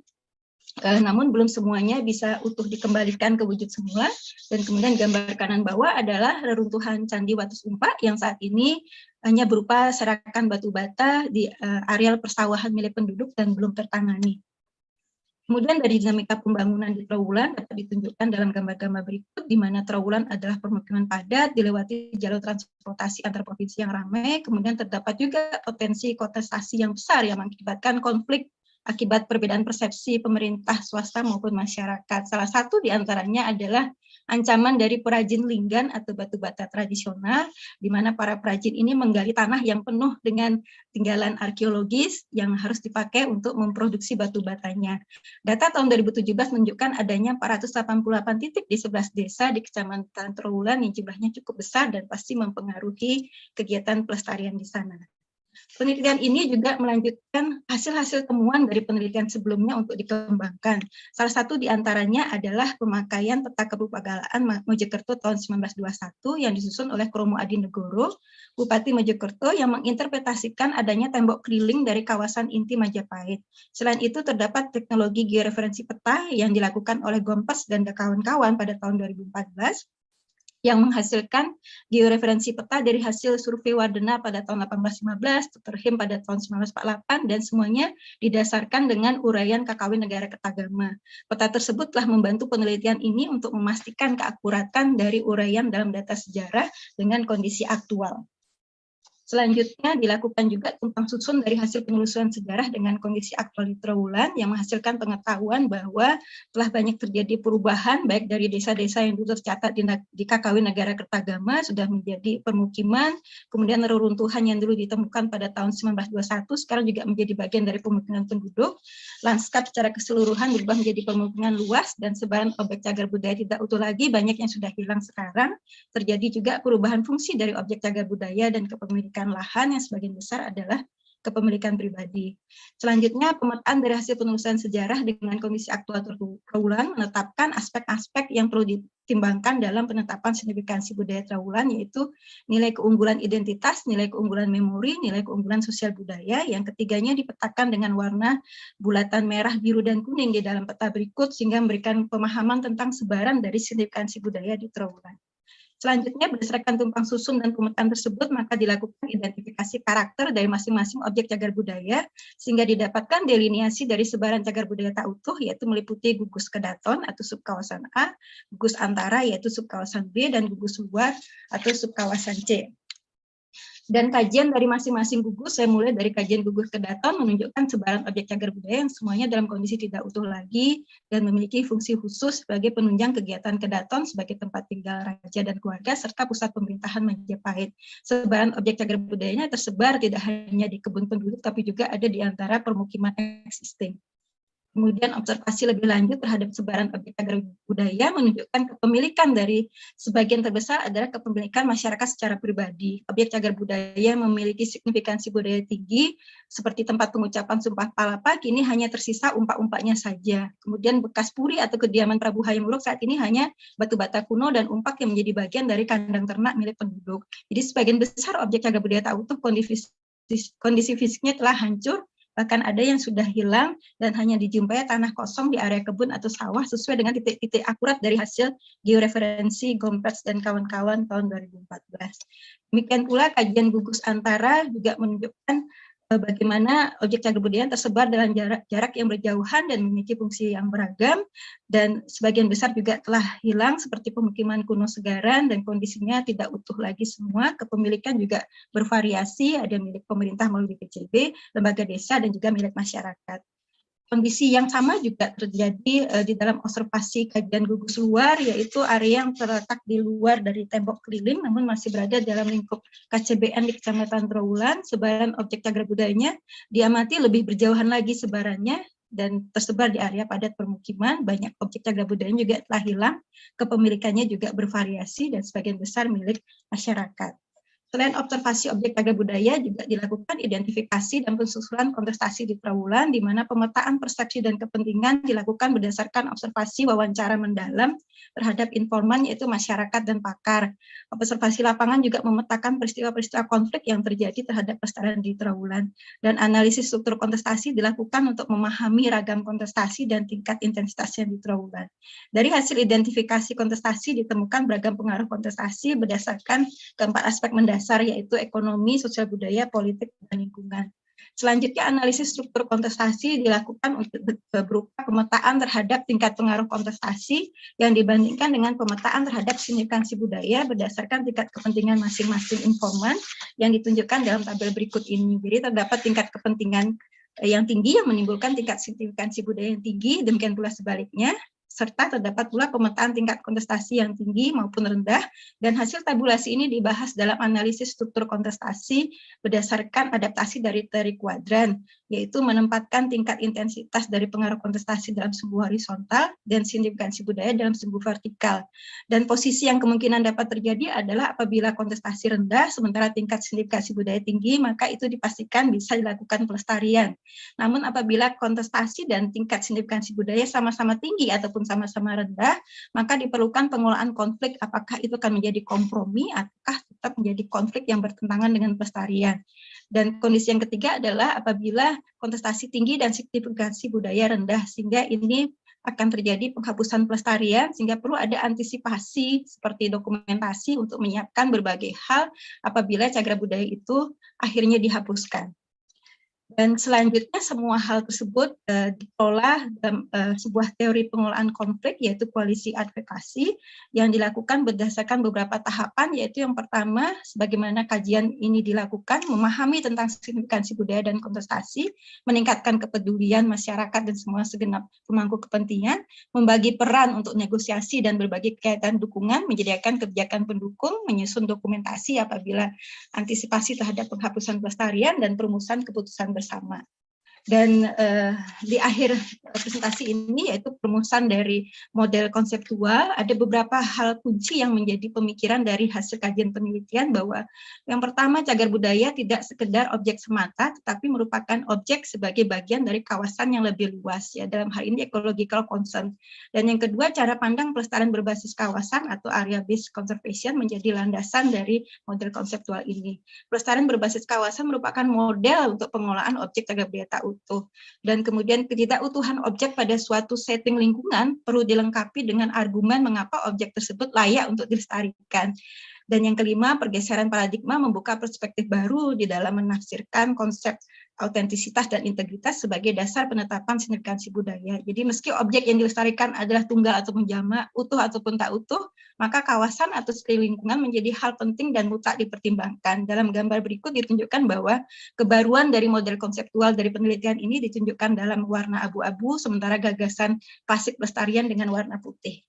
Namun belum semuanya bisa utuh dikembalikan ke wujud semula. Dan kemudian gambar kanan bawah adalah reruntuhan Candi Watu Sumpa yang saat ini hanya berupa serakan batu bata di areal persawahan milik penduduk dan belum tertangani. Kemudian dari dinamika pembangunan di Trowulan dapat ditunjukkan dalam gambar-gambar berikut, di mana Trowulan adalah permukiman padat, dilewati jalur transportasi antar provinsi yang ramai, kemudian terdapat juga potensi kontestasi yang besar yang mengakibatkan konflik akibat perbedaan persepsi pemerintah, swasta maupun masyarakat. Salah satu di antaranya adalah ancaman dari perajin linggan atau batu bata tradisional, di mana para perajin ini menggali tanah yang penuh dengan tinggalan arkeologis yang harus dipakai untuk memproduksi batu batanya. Data tahun 2017 menunjukkan adanya 488 titik di 11 desa di Kecamatan Trowulan yang jumlahnya cukup besar dan pasti mempengaruhi kegiatan pelestarian di sana. Penelitian ini juga melanjutkan hasil-hasil temuan dari penelitian sebelumnya untuk dikembangkan. Salah satu di antaranya adalah pemakaian peta kepupagaan Mojokerto tahun 1921 yang disusun oleh Kromo Adinegoro, Bupati Mojokerto, yang menginterpretasikan adanya tembok keliling dari kawasan inti Majapahit. Selain itu terdapat teknologi georeferensi peta yang dilakukan oleh Gompers dan kawan-kawan pada tahun 2014, yang menghasilkan georeferensi peta dari hasil survei Wardena pada tahun 1815, Terhim pada tahun 1948, dan semuanya didasarkan dengan uraian Kakawin Negara Kertagama. Peta tersebut telah membantu penelitian ini untuk memastikan keakuratan dari uraian dalam data sejarah dengan kondisi aktual. Selanjutnya dilakukan juga tumpang susun dari hasil penelusuran sejarah dengan kondisi aktual di Trowulan yang menghasilkan pengetahuan bahwa telah banyak terjadi perubahan baik dari desa-desa yang dulu tercatat di Kakawin Negara Kertagama sudah menjadi permukiman, kemudian reruntuhan yang dulu ditemukan pada tahun 1921 sekarang juga menjadi bagian dari pemukiman penduduk. Lanskap secara keseluruhan berubah menjadi pemukiman luas dan sebaran objek cagar budaya tidak utuh lagi, banyak yang sudah hilang sekarang. Terjadi juga perubahan fungsi dari objek cagar budaya dan kepemilikan lahan yang sebagian besar adalah kepemilikan pribadi. Selanjutnya, pemetaan dari hasil penelusuran sejarah dengan kondisi aktual Trowulan menetapkan aspek-aspek yang perlu ditimbangkan dalam penetapan signifikansi budaya Trowulan, yaitu nilai keunggulan identitas, nilai keunggulan memori, nilai keunggulan sosial budaya. Yang ketiganya dipetakan dengan warna bulatan merah, biru, dan kuning di dalam peta berikut, sehingga memberikan pemahaman tentang sebaran dari signifikansi budaya di Trowulan. Selanjutnya, berdasarkan tumpang susun dan pemetaan tersebut, maka dilakukan identifikasi karakter dari masing-masing objek cagar budaya, sehingga didapatkan delineasi dari sebaran cagar budaya tak utuh, yaitu meliputi gugus kedaton atau subkawasan A, gugus antara yaitu subkawasan B, dan gugus luar atau subkawasan C. Dan kajian dari masing-masing gugus, saya mulai dari kajian gugus kedaton menunjukkan sebaran objek cagar budaya yang semuanya dalam kondisi tidak utuh lagi dan memiliki fungsi khusus sebagai penunjang kegiatan kedaton sebagai tempat tinggal raja dan keluarga serta pusat pemerintahan Majapahit. Sebaran objek cagar budayanya tersebar tidak hanya di kebun penduduk tapi juga ada di antara permukiman existing. Kemudian observasi lebih lanjut terhadap sebaran objek cagar budaya menunjukkan kepemilikan dari sebagian terbesar adalah kepemilikan masyarakat secara pribadi. Objek cagar budaya memiliki signifikansi budaya tinggi, seperti tempat pengucapan Sumpah Palapa, kini hanya tersisa umpak-umpaknya saja. Kemudian bekas puri atau kediaman Prabu Hayam Wuruk saat ini hanya batu bata kuno dan umpak yang menjadi bagian dari kandang ternak milik penduduk. Jadi sebagian besar objek cagar budaya tak utuh kondisi fisiknya telah hancur, bahkan ada yang sudah hilang dan hanya dijumpai tanah kosong di area kebun atau sawah sesuai dengan titik-titik akurat dari hasil georeferensi Gompers dan kawan-kawan tahun 2014. Demikian pula kajian gugus antara juga menunjukkan bagaimana objek cagar budaya tersebar dalam jarak yang berjauhan dan memiliki fungsi yang beragam, dan sebagian besar juga telah hilang seperti pemukiman kuno Segaran dan kondisinya tidak utuh lagi semua. Kepemilikan juga bervariasi, ada milik pemerintah melalui BPJB, lembaga desa, dan juga milik masyarakat. Kondisi yang sama juga terjadi di dalam observasi kajian gugus luar, yaitu area yang terletak di luar dari tembok keliling namun masih berada dalam lingkup KCBN di Kecamatan Trowulan. Sebaran objek cagar budayanya diamati lebih berjauhan lagi sebarannya dan tersebar di area padat permukiman. Banyak objek cagar budayanya juga telah hilang, kepemilikannya juga bervariasi dan sebagian besar milik masyarakat. Selain observasi objek cagar budaya, juga dilakukan identifikasi dan pensusunan kontestasi di Trawulan, di mana pemetaan persepsi dan kepentingan dilakukan berdasarkan observasi wawancara mendalam terhadap informan, yaitu masyarakat dan pakar. Observasi lapangan juga memetakan peristiwa-peristiwa konflik yang terjadi terhadap pelestarian di Trawulan. Dan analisis struktur kontestasi dilakukan untuk memahami ragam kontestasi dan tingkat intensitasnya di Trawulan. Dari hasil identifikasi kontestasi ditemukan beragam pengaruh kontestasi berdasarkan keempat aspek mendasar, yaitu ekonomi, sosial budaya, politik, dan lingkungan. Selanjutnya, analisis struktur kontestasi dilakukan untuk berupa pemetaan terhadap tingkat pengaruh kontestasi yang dibandingkan dengan pemetaan terhadap signifikansi budaya berdasarkan tingkat kepentingan masing-masing informan yang ditunjukkan dalam tabel berikut ini. Jadi terdapat tingkat kepentingan yang tinggi yang menimbulkan tingkat signifikansi budaya yang tinggi, demikian pula sebaliknya, serta terdapat pula pemetaan tingkat kontestasi yang tinggi maupun rendah, dan hasil tabulasi ini dibahas dalam analisis struktur kontestasi berdasarkan adaptasi dari teori kuadran, yaitu menempatkan tingkat intensitas dari pengaruh kontestasi dalam sumbu horizontal dan signifikansi budaya dalam sumbu vertikal. Dan posisi yang kemungkinan dapat terjadi adalah apabila kontestasi rendah sementara tingkat signifikansi budaya tinggi, maka itu dipastikan bisa dilakukan pelestarian. Namun apabila kontestasi dan tingkat signifikansi budaya sama-sama tinggi ataupun sama-sama rendah, maka diperlukan pengolahan konflik, apakah itu akan menjadi kompromi ataukah tetap menjadi konflik yang bertentangan dengan pelestarian. Dan kondisi yang ketiga adalah apabila kontestasi tinggi dan signifikansi budaya rendah, sehingga ini akan terjadi penghapusan pelestarian, sehingga perlu ada antisipasi seperti dokumentasi untuk menyiapkan berbagai hal apabila cagar budaya itu akhirnya dihapuskan. Dan selanjutnya semua hal tersebut dikelola dalam sebuah teori pengolahan konflik, yaitu koalisi advokasi yang dilakukan berdasarkan beberapa tahapan, yaitu yang pertama, sebagaimana kajian ini dilakukan, memahami tentang signifikansi budaya dan kontestasi, meningkatkan kepedulian masyarakat dan semua segenap pemangku kepentingan, membagi peran untuk negosiasi dan berbagai kegiatan dukungan, menyediakan kebijakan pendukung, menyusun dokumentasi apabila antisipasi terhadap penghapusan pelestarian, dan perumusan keputusan bersama. Dan di akhir presentasi ini, yaitu perumusan dari model konseptual, ada beberapa hal kunci yang menjadi pemikiran dari hasil kajian penelitian, bahwa yang pertama, cagar budaya tidak sekedar objek semata, tetapi merupakan objek sebagai bagian dari kawasan yang lebih luas, ya, dalam hal ini ecological concern. Dan yang kedua, cara pandang pelestarian berbasis kawasan atau area based conservation menjadi landasan dari model konseptual ini. Pelestarian berbasis kawasan merupakan model untuk pengolahan objek cagar budaya tak utuh. Dan kemudian ketidakutuhan objek pada suatu setting lingkungan perlu dilengkapi dengan argumen mengapa objek tersebut layak untuk dilestarikan. Dan yang kelima, pergeseran paradigma membuka perspektif baru di dalam menafsirkan konsep autentisitas dan integritas sebagai dasar penetapan signifikansi budaya. Jadi meski objek yang dilestarikan adalah tunggal ataupun jamak, utuh ataupun tak utuh, maka kawasan atau sekeliling lingkungan menjadi hal penting dan mutlak dipertimbangkan. Dalam gambar berikut ditunjukkan bahwa kebaruan dari model konseptual dari penelitian ini ditunjukkan dalam warna abu-abu, sementara gagasan klasik pelestarian dengan warna putih.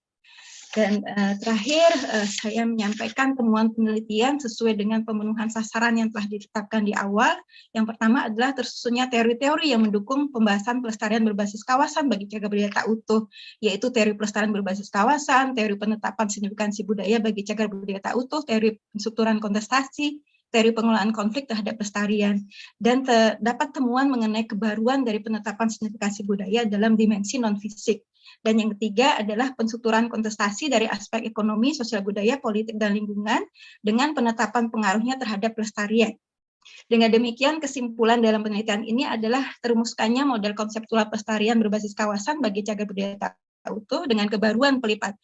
Dan terakhir, saya menyampaikan temuan penelitian sesuai dengan pemenuhan sasaran yang telah ditetapkan di awal. Yang pertama adalah tersusunnya teori-teori yang mendukung pembahasan pelestarian berbasis kawasan bagi cagar budaya tak utuh, yaitu teori pelestarian berbasis kawasan, teori penetapan signifikansi budaya bagi cagar budaya tak utuh, teori penstrukturan kontestasi, teori pengolahan konflik terhadap pelestarian. Dan terdapat temuan mengenai kebaruan dari penetapan signifikansi budaya dalam dimensi non-fisik. Dan yang ketiga adalah penstrukturan kontestasi dari aspek ekonomi, sosial budaya, politik, dan lingkungan dengan penetapan pengaruhnya terhadap pelestarian. Dengan demikian, kesimpulan dalam penelitian ini adalah terumuskannya model konseptual pelestarian berbasis kawasan bagi cagar budaya tak utuh dengan kebaruan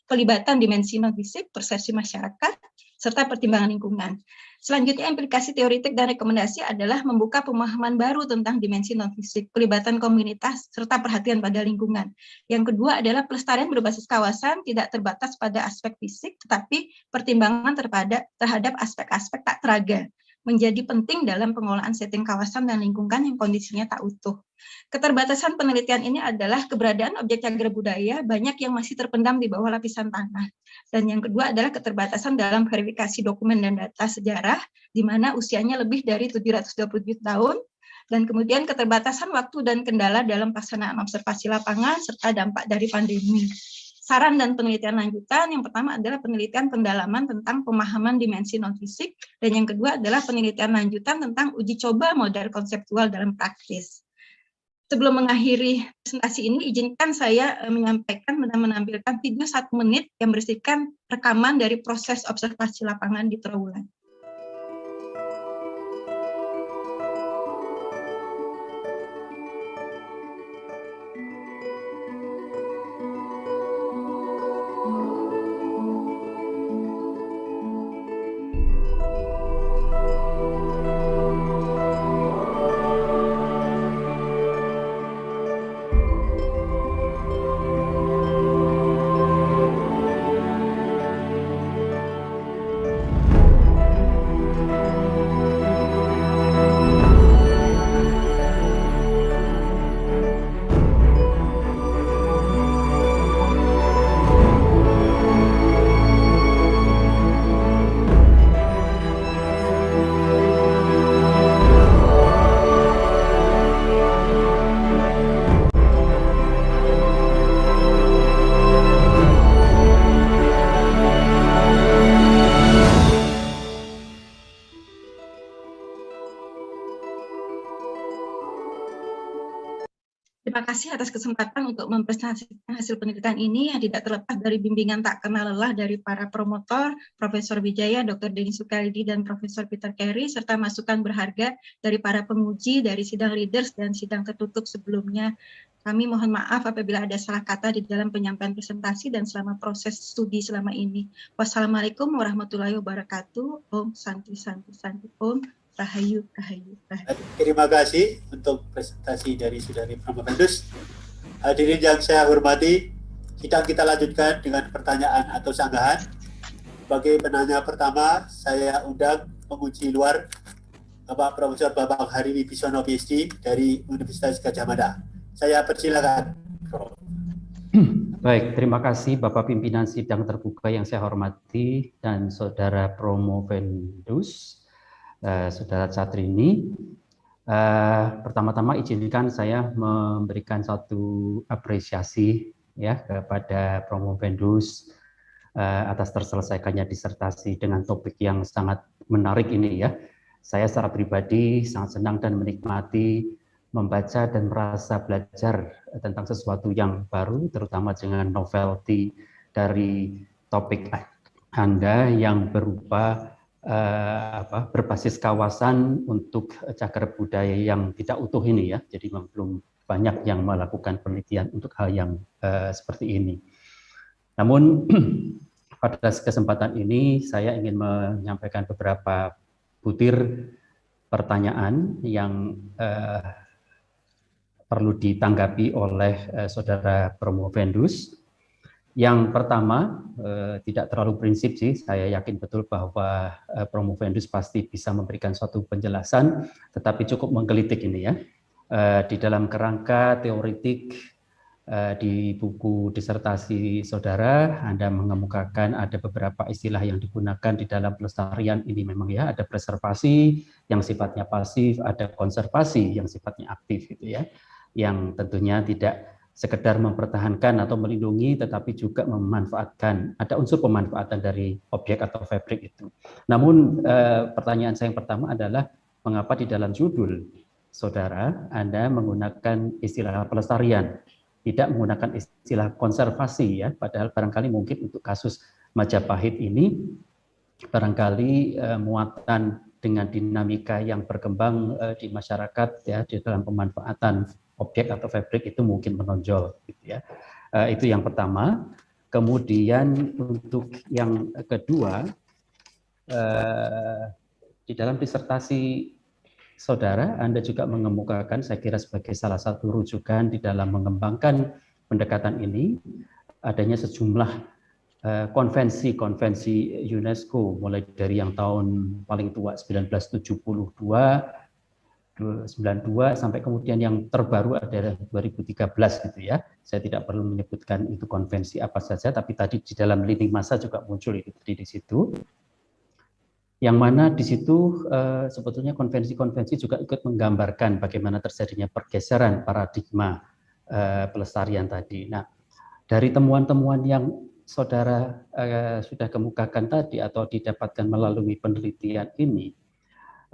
pelibatan dimensi non-fisik, persepsi masyarakat, serta pertimbangan lingkungan. Selanjutnya, implikasi teoritik dan rekomendasi adalah membuka pemahaman baru tentang dimensi non-fisik, pelibatan komunitas, serta perhatian pada lingkungan. Yang kedua adalah pelestarian berbasis kawasan tidak terbatas pada aspek fisik, tetapi pertimbangan terhadap aspek-aspek tak teraga, menjadi penting dalam pengolahan setting kawasan dan lingkungan yang kondisinya tak utuh. Keterbatasan penelitian ini adalah keberadaan objek cagar budaya banyak yang masih terpendam di bawah lapisan tanah. Dan yang kedua adalah keterbatasan dalam verifikasi dokumen dan data sejarah, di mana usianya lebih dari 727 tahun, dan kemudian keterbatasan waktu dan kendala dalam pelaksanaan observasi lapangan, serta dampak dari pandemi. saran dan penelitian lanjutan. Yang pertama adalah penelitian pendalaman tentang pemahaman dimensi non-fisik, dan yang kedua adalah penelitian lanjutan tentang uji coba model konseptual dalam praktis. Sebelum mengakhiri presentasi ini, izinkan saya menyampaikan dan menampilkan video 1 menit yang berisikan rekaman dari proses observasi lapangan di Trawulan. Terima kasih atas kesempatan untuk mempresentasikan hasil penelitian ini yang tidak terlepas dari bimbingan tak kenal lelah dari para promotor, Profesor Wijaya, Dr. Denny Sukaidi, dan Profesor Peter Carey, serta masukan berharga dari para penguji dari sidang leaders dan sidang tertutup sebelumnya. Kami mohon maaf apabila ada salah kata di dalam penyampaian presentasi dan selama proses studi selama ini. Wassalamualaikum warahmatullahi wabarakatuh. Om Santi Santi Santi Om. Rahayu, rahayu, rahayu. Terima kasih untuk presentasi dari Saudari Pramodus. Hadirin yang saya hormati, sidang kita lanjutkan dengan pertanyaan atau sanggahan. Sebagai penanya pertama, saya undang penguji luar Bapak Profesor Bambang Hari Wibisono PhD dari Universitas Gadjah Mada. Saya persilakan, Prof. Baik, terima kasih Bapak Pimpinan Sidang Terbuka yang saya hormati dan Saudara Promovendus. Saudara Catrini, pertama-tama izinkan saya memberikan satu apresiasi ya kepada Promovendus atas terselesaikannya disertasi dengan topik yang sangat menarik ini ya. Saya secara pribadi sangat senang dan menikmati membaca dan merasa belajar tentang sesuatu yang baru, terutama dengan novelty dari topik Anda yang berupa berbasis kawasan untuk cagar budaya yang tidak utuh ini ya, jadi belum banyak yang melakukan penelitian untuk hal yang seperti ini. Namun pada kesempatan ini saya ingin menyampaikan beberapa butir pertanyaan yang perlu ditanggapi oleh Saudara Promovendus. Yang pertama, tidak terlalu prinsip sih, saya yakin betul bahwa Promovendus pasti bisa memberikan suatu penjelasan, tetapi cukup menggelitik ini ya. Di dalam kerangka teoritik di buku disertasi Saudara, Anda mengemukakan ada beberapa istilah yang digunakan di dalam pelestarian ini memang ya, ada preservasi yang sifatnya pasif, ada konservasi yang sifatnya aktif gitu ya, yang tentunya tidak sekedar mempertahankan atau melindungi, tetapi juga memanfaatkan, ada unsur pemanfaatan dari objek atau fabrik itu. Namun pertanyaan saya yang pertama adalah, mengapa di dalam judul Saudara Anda menggunakan istilah pelestarian, tidak menggunakan istilah konservasi ya, padahal barangkali mungkin untuk kasus Majapahit ini, barangkali muatan dengan dinamika yang berkembang di masyarakat ya, di dalam pemanfaatan objek atau fabrik itu mungkin menonjol gitu ya. Itu yang pertama. Kemudian untuk yang kedua, di dalam disertasi Saudara Anda juga mengemukakan, saya kira sebagai salah satu rujukan di dalam mengembangkan pendekatan ini, adanya sejumlah konvensi-konvensi UNESCO mulai dari yang tahun paling tua 1972 sampai kemudian yang terbaru ada 2013 gitu ya. Saya tidak perlu menyebutkan itu konvensi apa saja, tapi tadi di dalam lini masa juga muncul itu tadi di situ. Yang mana di situ sebetulnya konvensi-konvensi juga ikut menggambarkan bagaimana terjadinya pergeseran paradigma pelestarian tadi. Nah, Dari temuan-temuan yang saudara sudah kemukakan tadi atau didapatkan melalui penelitian ini,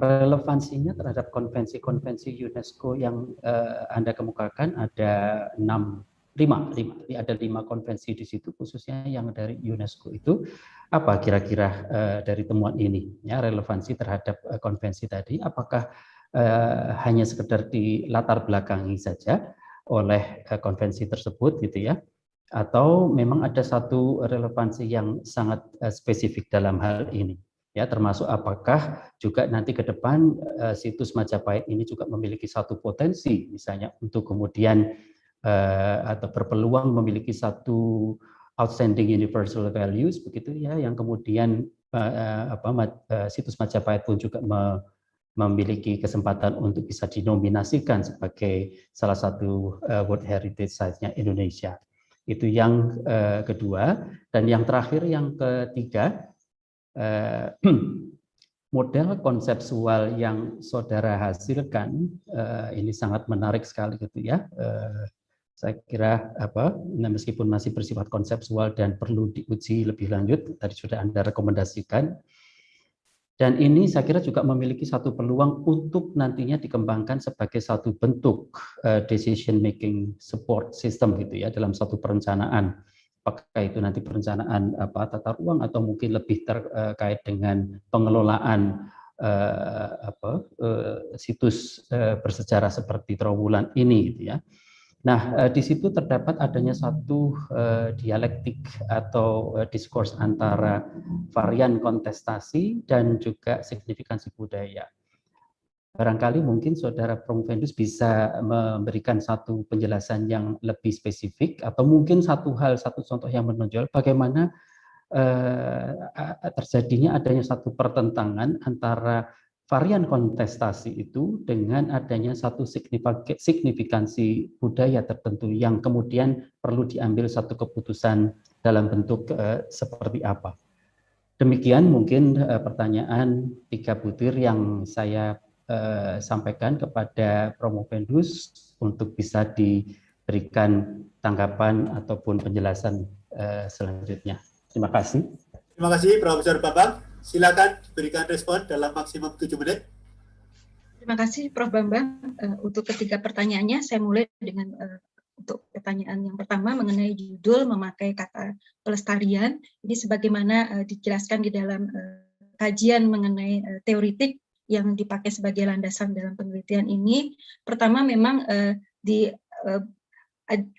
relevansinya terhadap konvensi-konvensi UNESCO yang Anda kemukakan ada 5 konvensi di situ, khususnya yang dari UNESCO itu. Apa kira-kira dari temuan ini, ya, relevansi terhadap konvensi tadi? Apakah hanya sekedar di latar belakangi saja oleh konvensi tersebut, gitu ya? Atau memang ada satu relevansi yang sangat spesifik dalam hal ini, ya, termasuk apakah juga nanti ke depan situs Majapahit ini juga memiliki satu potensi misalnya untuk kemudian atau berpeluang memiliki satu outstanding universal values, begitu ya, yang kemudian situs Majapahit pun juga memiliki kesempatan untuk bisa dinominasikan sebagai salah satu World Heritage Site-nya Indonesia. Itu yang kedua. Dan yang terakhir, yang ketiga, model konseptual yang saudara hasilkan ini sangat menarik sekali, gitu ya. Saya kira meskipun masih bersifat konseptual dan perlu diuji lebih lanjut, tadi sudah Anda rekomendasikan. Dan ini saya kira juga memiliki satu peluang untuk nantinya dikembangkan sebagai satu bentuk decision making support system, gitu ya, dalam satu perencanaan. Apakah itu nanti perencanaan tata ruang atau mungkin lebih terkait dengan pengelolaan situs bersejarah seperti Trowulan ini, gitu ya. Nah, di situ terdapat adanya satu dialektik atau diskurs antara varian kontestasi dan juga signifikansi budaya. Barangkali mungkin Saudara Promovendus bisa memberikan satu penjelasan yang lebih spesifik, atau mungkin satu contoh yang menonjol bagaimana terjadinya adanya satu pertentangan antara varian kontestasi itu dengan adanya satu signifikansi budaya tertentu yang kemudian perlu diambil satu keputusan dalam bentuk seperti apa. Demikian mungkin pertanyaan 3 butir yang saya sampaikan kepada Promovendus untuk bisa diberikan tanggapan ataupun penjelasan selanjutnya. Terima kasih. Terima kasih Profesor Bambang. Silakan berikan respon dalam maksimum 7 menit. Terima kasih Prof. Bambang. Untuk ketiga pertanyaannya, saya mulai dengan untuk pertanyaan yang pertama mengenai judul memakai kata pelestarian. Ini sebagaimana dijelaskan di dalam kajian mengenai teoritik yang dipakai sebagai landasan dalam penelitian ini. Pertama memang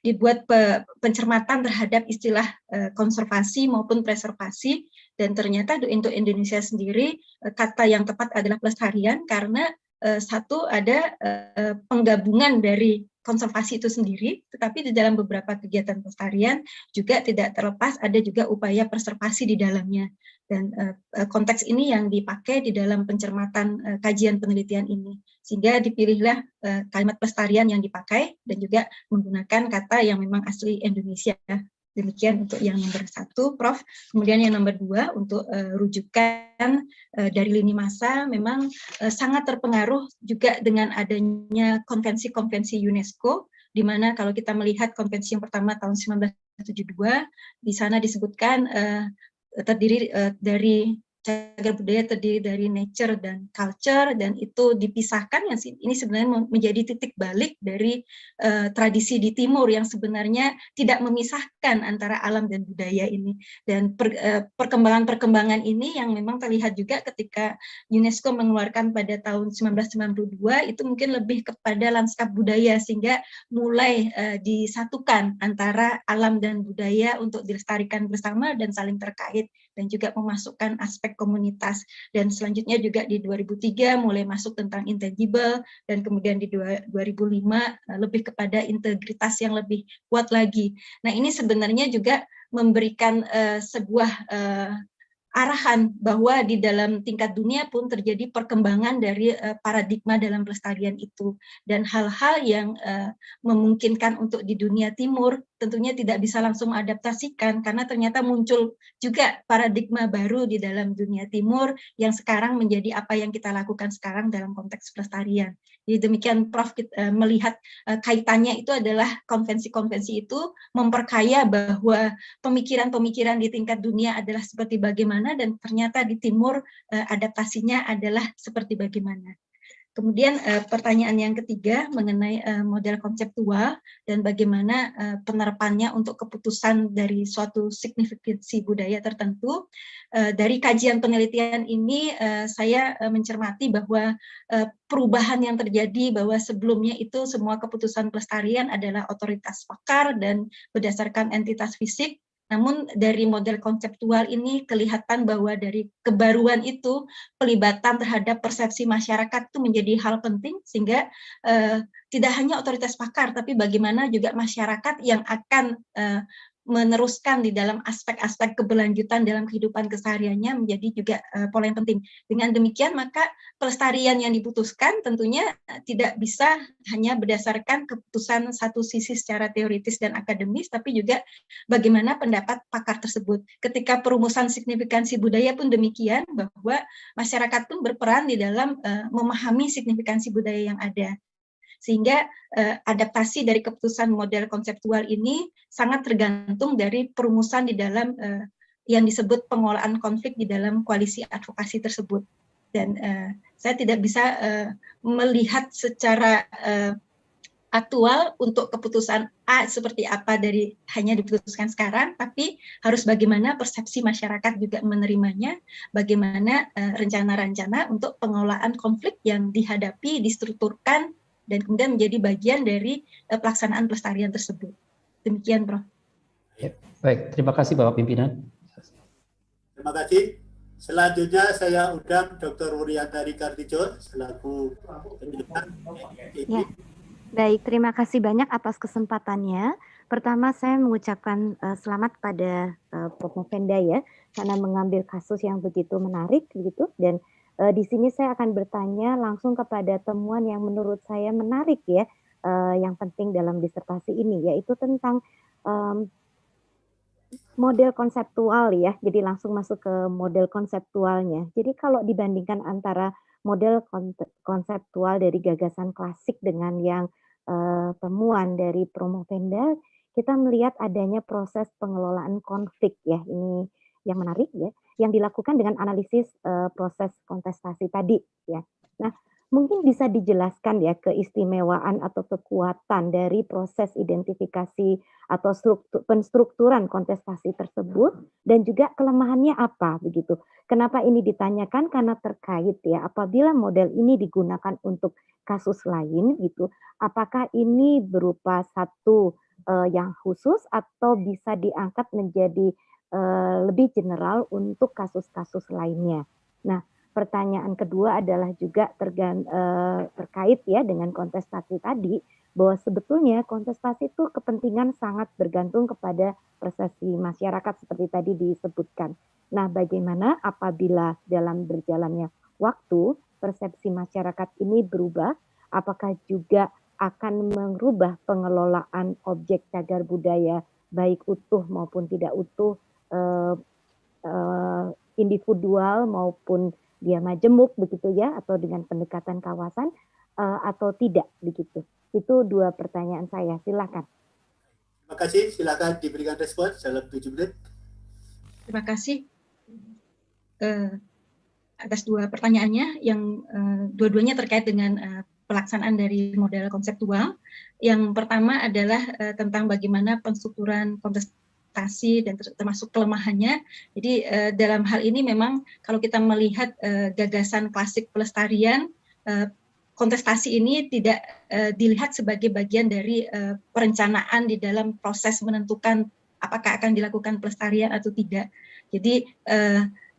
dibuat pencermatan terhadap istilah konservasi maupun preservasi, dan ternyata untuk Indonesia sendiri kata yang tepat adalah pelestarian, karena satu ada penggabungan dari konservasi itu sendiri, tetapi di dalam beberapa kegiatan pelestarian juga tidak terlepas ada juga upaya preservasi di dalamnya. Dan konteks ini yang dipakai di dalam pencermatan kajian penelitian ini, sehingga dipilihlah kalimat pelestarian yang dipakai dan juga menggunakan kata yang memang asli Indonesia. Demikian untuk yang nomor 1, Prof. Kemudian yang nomor 2 untuk rujukan dari lini masa, memang sangat terpengaruh juga dengan adanya konvensi-konvensi UNESCO, di mana kalau kita melihat konvensi yang pertama tahun 1972, di sana disebutkan terdiri dari cagar budaya, terdiri dari nature dan culture, dan itu dipisahkan. Ini sebenarnya menjadi titik balik dari tradisi di Timur yang sebenarnya tidak memisahkan antara alam dan budaya ini. Dan perkembangan-perkembangan ini yang memang terlihat juga ketika UNESCO mengeluarkan pada tahun 1992 itu mungkin lebih kepada lanskap budaya, sehingga mulai disatukan antara alam dan budaya untuk dilestarikan bersama dan saling terkait, dan juga memasukkan aspek komunitas. Dan selanjutnya juga di 2003 mulai masuk tentang intangible, dan kemudian di 2005 lebih kepada integritas yang lebih kuat lagi. Nah, ini sebenarnya juga memberikan sebuah arahan bahwa di dalam tingkat dunia pun terjadi perkembangan dari paradigma dalam pelestarian itu, dan hal-hal yang memungkinkan untuk di dunia timur tentunya tidak bisa langsung mengadaptasikan karena ternyata muncul juga paradigma baru di dalam dunia timur yang sekarang menjadi apa yang kita lakukan sekarang dalam konteks pelestarian. Jadi demikian Prof melihat kaitannya itu adalah konvensi-konvensi itu memperkaya bahwa pemikiran-pemikiran di tingkat dunia adalah seperti bagaimana dan ternyata di timur adaptasinya adalah seperti bagaimana. Kemudian pertanyaan yang ketiga mengenai model konseptual dan bagaimana penerapannya untuk keputusan dari suatu signifikansi budaya tertentu. Dari kajian penelitian ini saya mencermati bahwa perubahan yang terjadi bahwa sebelumnya itu semua keputusan pelestarian adalah otoritas pakar dan berdasarkan entitas fisik. Namun dari model konseptual ini kelihatan bahwa dari kebaruan itu pelibatan terhadap persepsi masyarakat itu menjadi hal penting sehingga tidak hanya otoritas pakar tapi bagaimana juga masyarakat yang akan meneruskan di dalam aspek-aspek keberlanjutan dalam kehidupan kesehariannya menjadi juga pola yang penting. Dengan demikian maka pelestarian yang diputuskan tentunya tidak bisa hanya berdasarkan keputusan satu sisi secara teoritis dan akademis, tapi juga bagaimana pendapat pakar tersebut. Ketika perumusan signifikansi budaya pun demikian, bahwa masyarakat pun berperan di dalam memahami signifikansi budaya yang ada. Sehingga adaptasi dari keputusan model konseptual ini sangat tergantung dari perumusan di dalam yang disebut pengolahan konflik di dalam koalisi advokasi tersebut. Dan saya tidak bisa melihat secara aktual untuk keputusan A seperti apa dari hanya diputuskan sekarang, tapi harus bagaimana persepsi masyarakat juga menerimanya, bagaimana rencana-rencana untuk pengelolaan konflik yang dihadapi, distrukturkan, dan kemudian menjadi bagian dari pelaksanaan pelestarian tersebut. Demikian, Prof. Baik, terima kasih Bapak Pimpinan. Terima kasih. Selanjutnya saya undang Dr. Wuryantari Kartijo selaku peneliti. Ya. Baik, terima kasih banyak atas kesempatannya. Pertama saya mengucapkan selamat pada Prof. Movenda ya, karena mengambil kasus yang begitu menarik gitu, dan di sini saya akan bertanya langsung kepada temuan yang menurut saya menarik ya, yang penting dalam disertasi ini, yaitu tentang model konseptual ya. Jadi langsung masuk ke model konseptualnya. Jadi kalau dibandingkan antara model konseptual dari gagasan klasik dengan yang temuan dari Prof. Movenda, kita melihat adanya proses pengelolaan konflik ya. Ini yang menarik ya, yang dilakukan dengan analisis proses kontestasi tadi ya. Nah, mungkin bisa dijelaskan ya keistimewaan atau kekuatan dari proses identifikasi atau penstrukturan kontestasi tersebut dan juga kelemahannya apa begitu. Kenapa ini ditanyakan? Karena terkait ya, apabila model ini digunakan untuk kasus lain gitu, apakah ini berupa satu yang khusus atau bisa diangkat menjadi lebih general untuk kasus-kasus lainnya. Nah, pertanyaan kedua adalah juga terkait ya dengan kontestasi tadi, bahwa sebetulnya kontestasi itu kepentingan sangat bergantung kepada persepsi masyarakat seperti tadi disebutkan. Nah, bagaimana apabila dalam berjalannya waktu persepsi masyarakat ini berubah, apakah juga akan merubah pengelolaan objek cagar budaya baik utuh maupun tidak utuh, individual maupun dia majemuk begitu ya, atau dengan pendekatan kawasan atau tidak begitu. Itu dua pertanyaan saya, silakan. Terima kasih, silakan diberikan respon dalam 7 menit. Terima kasih atas dua pertanyaannya yang dua-duanya terkait dengan pelaksanaan dari model konseptual. Yang pertama adalah tentang bagaimana penstrukturan kontestasi dan termasuk kelemahannya. Jadi dalam hal ini memang kalau kita melihat gagasan klasik pelestarian, kontestasi ini tidak dilihat sebagai bagian dari perencanaan di dalam proses menentukan apakah akan dilakukan pelestarian atau tidak. Jadi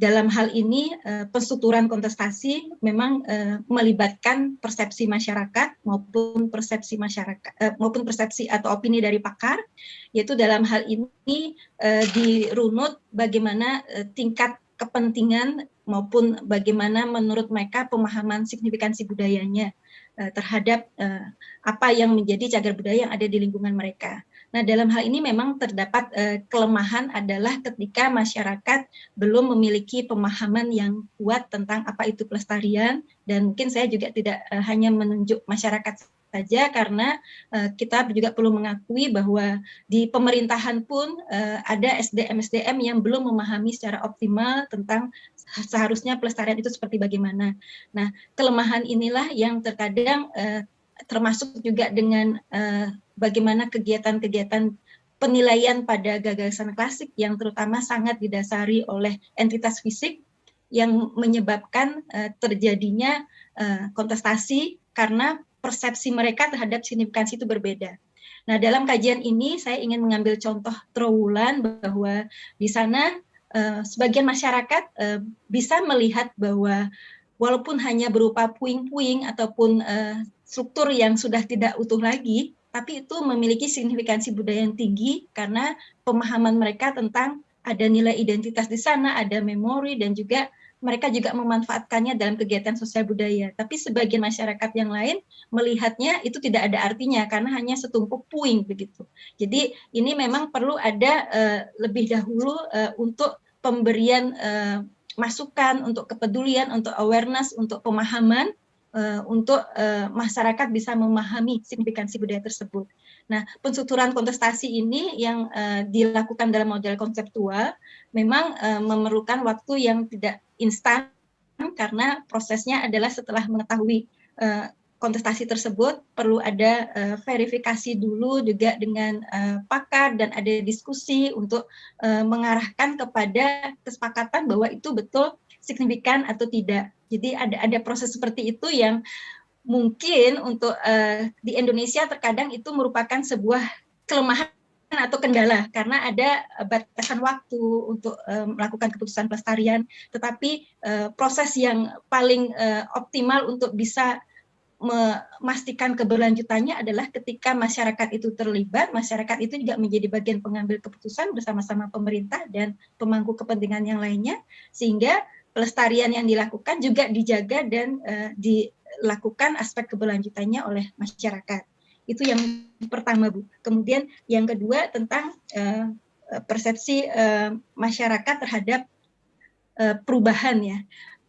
dalam hal ini penstrukturan kontestasi memang melibatkan persepsi masyarakat maupun persepsi atau opini dari pakar, yaitu dalam hal ini dirunut bagaimana tingkat kepentingan maupun bagaimana menurut mereka pemahaman signifikansi budayanya terhadap apa yang menjadi cagar budaya yang ada di lingkungan mereka. Nah, dalam hal ini memang terdapat kelemahan adalah ketika masyarakat belum memiliki pemahaman yang kuat tentang apa itu pelestarian, dan mungkin saya juga tidak hanya menunjuk masyarakat saja, karena kita juga perlu mengakui bahwa di pemerintahan pun ada SDM-SDM yang belum memahami secara optimal tentang seharusnya pelestarian itu seperti bagaimana. Nah, kelemahan inilah yang terkadang termasuk juga dengan bagaimana kegiatan-kegiatan penilaian pada gagasan klasik yang terutama sangat didasari oleh entitas fisik yang menyebabkan terjadinya kontestasi karena persepsi mereka terhadap signifikansi itu berbeda. Nah, dalam kajian ini saya ingin mengambil contoh Trowulan bahwa di sana sebagian masyarakat bisa melihat bahwa walaupun hanya berupa puing-puing ataupun struktur yang sudah tidak utuh lagi, tapi itu memiliki signifikansi budaya yang tinggi karena pemahaman mereka tentang ada nilai identitas di sana, ada memori, dan juga mereka juga memanfaatkannya dalam kegiatan sosial budaya. Tapi sebagian masyarakat yang lain melihatnya itu tidak ada artinya karena hanya setumpuk puing begitu. Jadi ini memang perlu ada lebih dahulu untuk pemberian masukan, untuk kepedulian, untuk awareness, untuk pemahaman, untuk masyarakat bisa memahami signifikansi budaya tersebut. Nah, pensuturan kontestasi ini yang dilakukan dalam model konseptual memang memerlukan waktu yang tidak instan karena prosesnya adalah setelah mengetahui kontestasi tersebut perlu ada verifikasi dulu juga dengan pakar dan ada diskusi untuk mengarahkan kepada kesepakatan bahwa itu betul signifikan atau tidak. Jadi ada proses seperti itu yang mungkin untuk di Indonesia terkadang itu merupakan sebuah kelemahan atau kendala karena ada batasan waktu untuk melakukan keputusan pelestarian, tetapi proses yang paling optimal untuk bisa memastikan keberlanjutannya adalah ketika masyarakat itu terlibat, masyarakat itu juga menjadi bagian pengambil keputusan bersama-sama pemerintah dan pemangku kepentingan yang lainnya, sehingga pelestarian yang dilakukan juga dijaga dan dilakukan aspek keberlanjutannya oleh masyarakat. Itu yang pertama, Bu. Kemudian yang kedua tentang persepsi masyarakat terhadap perubahan ya.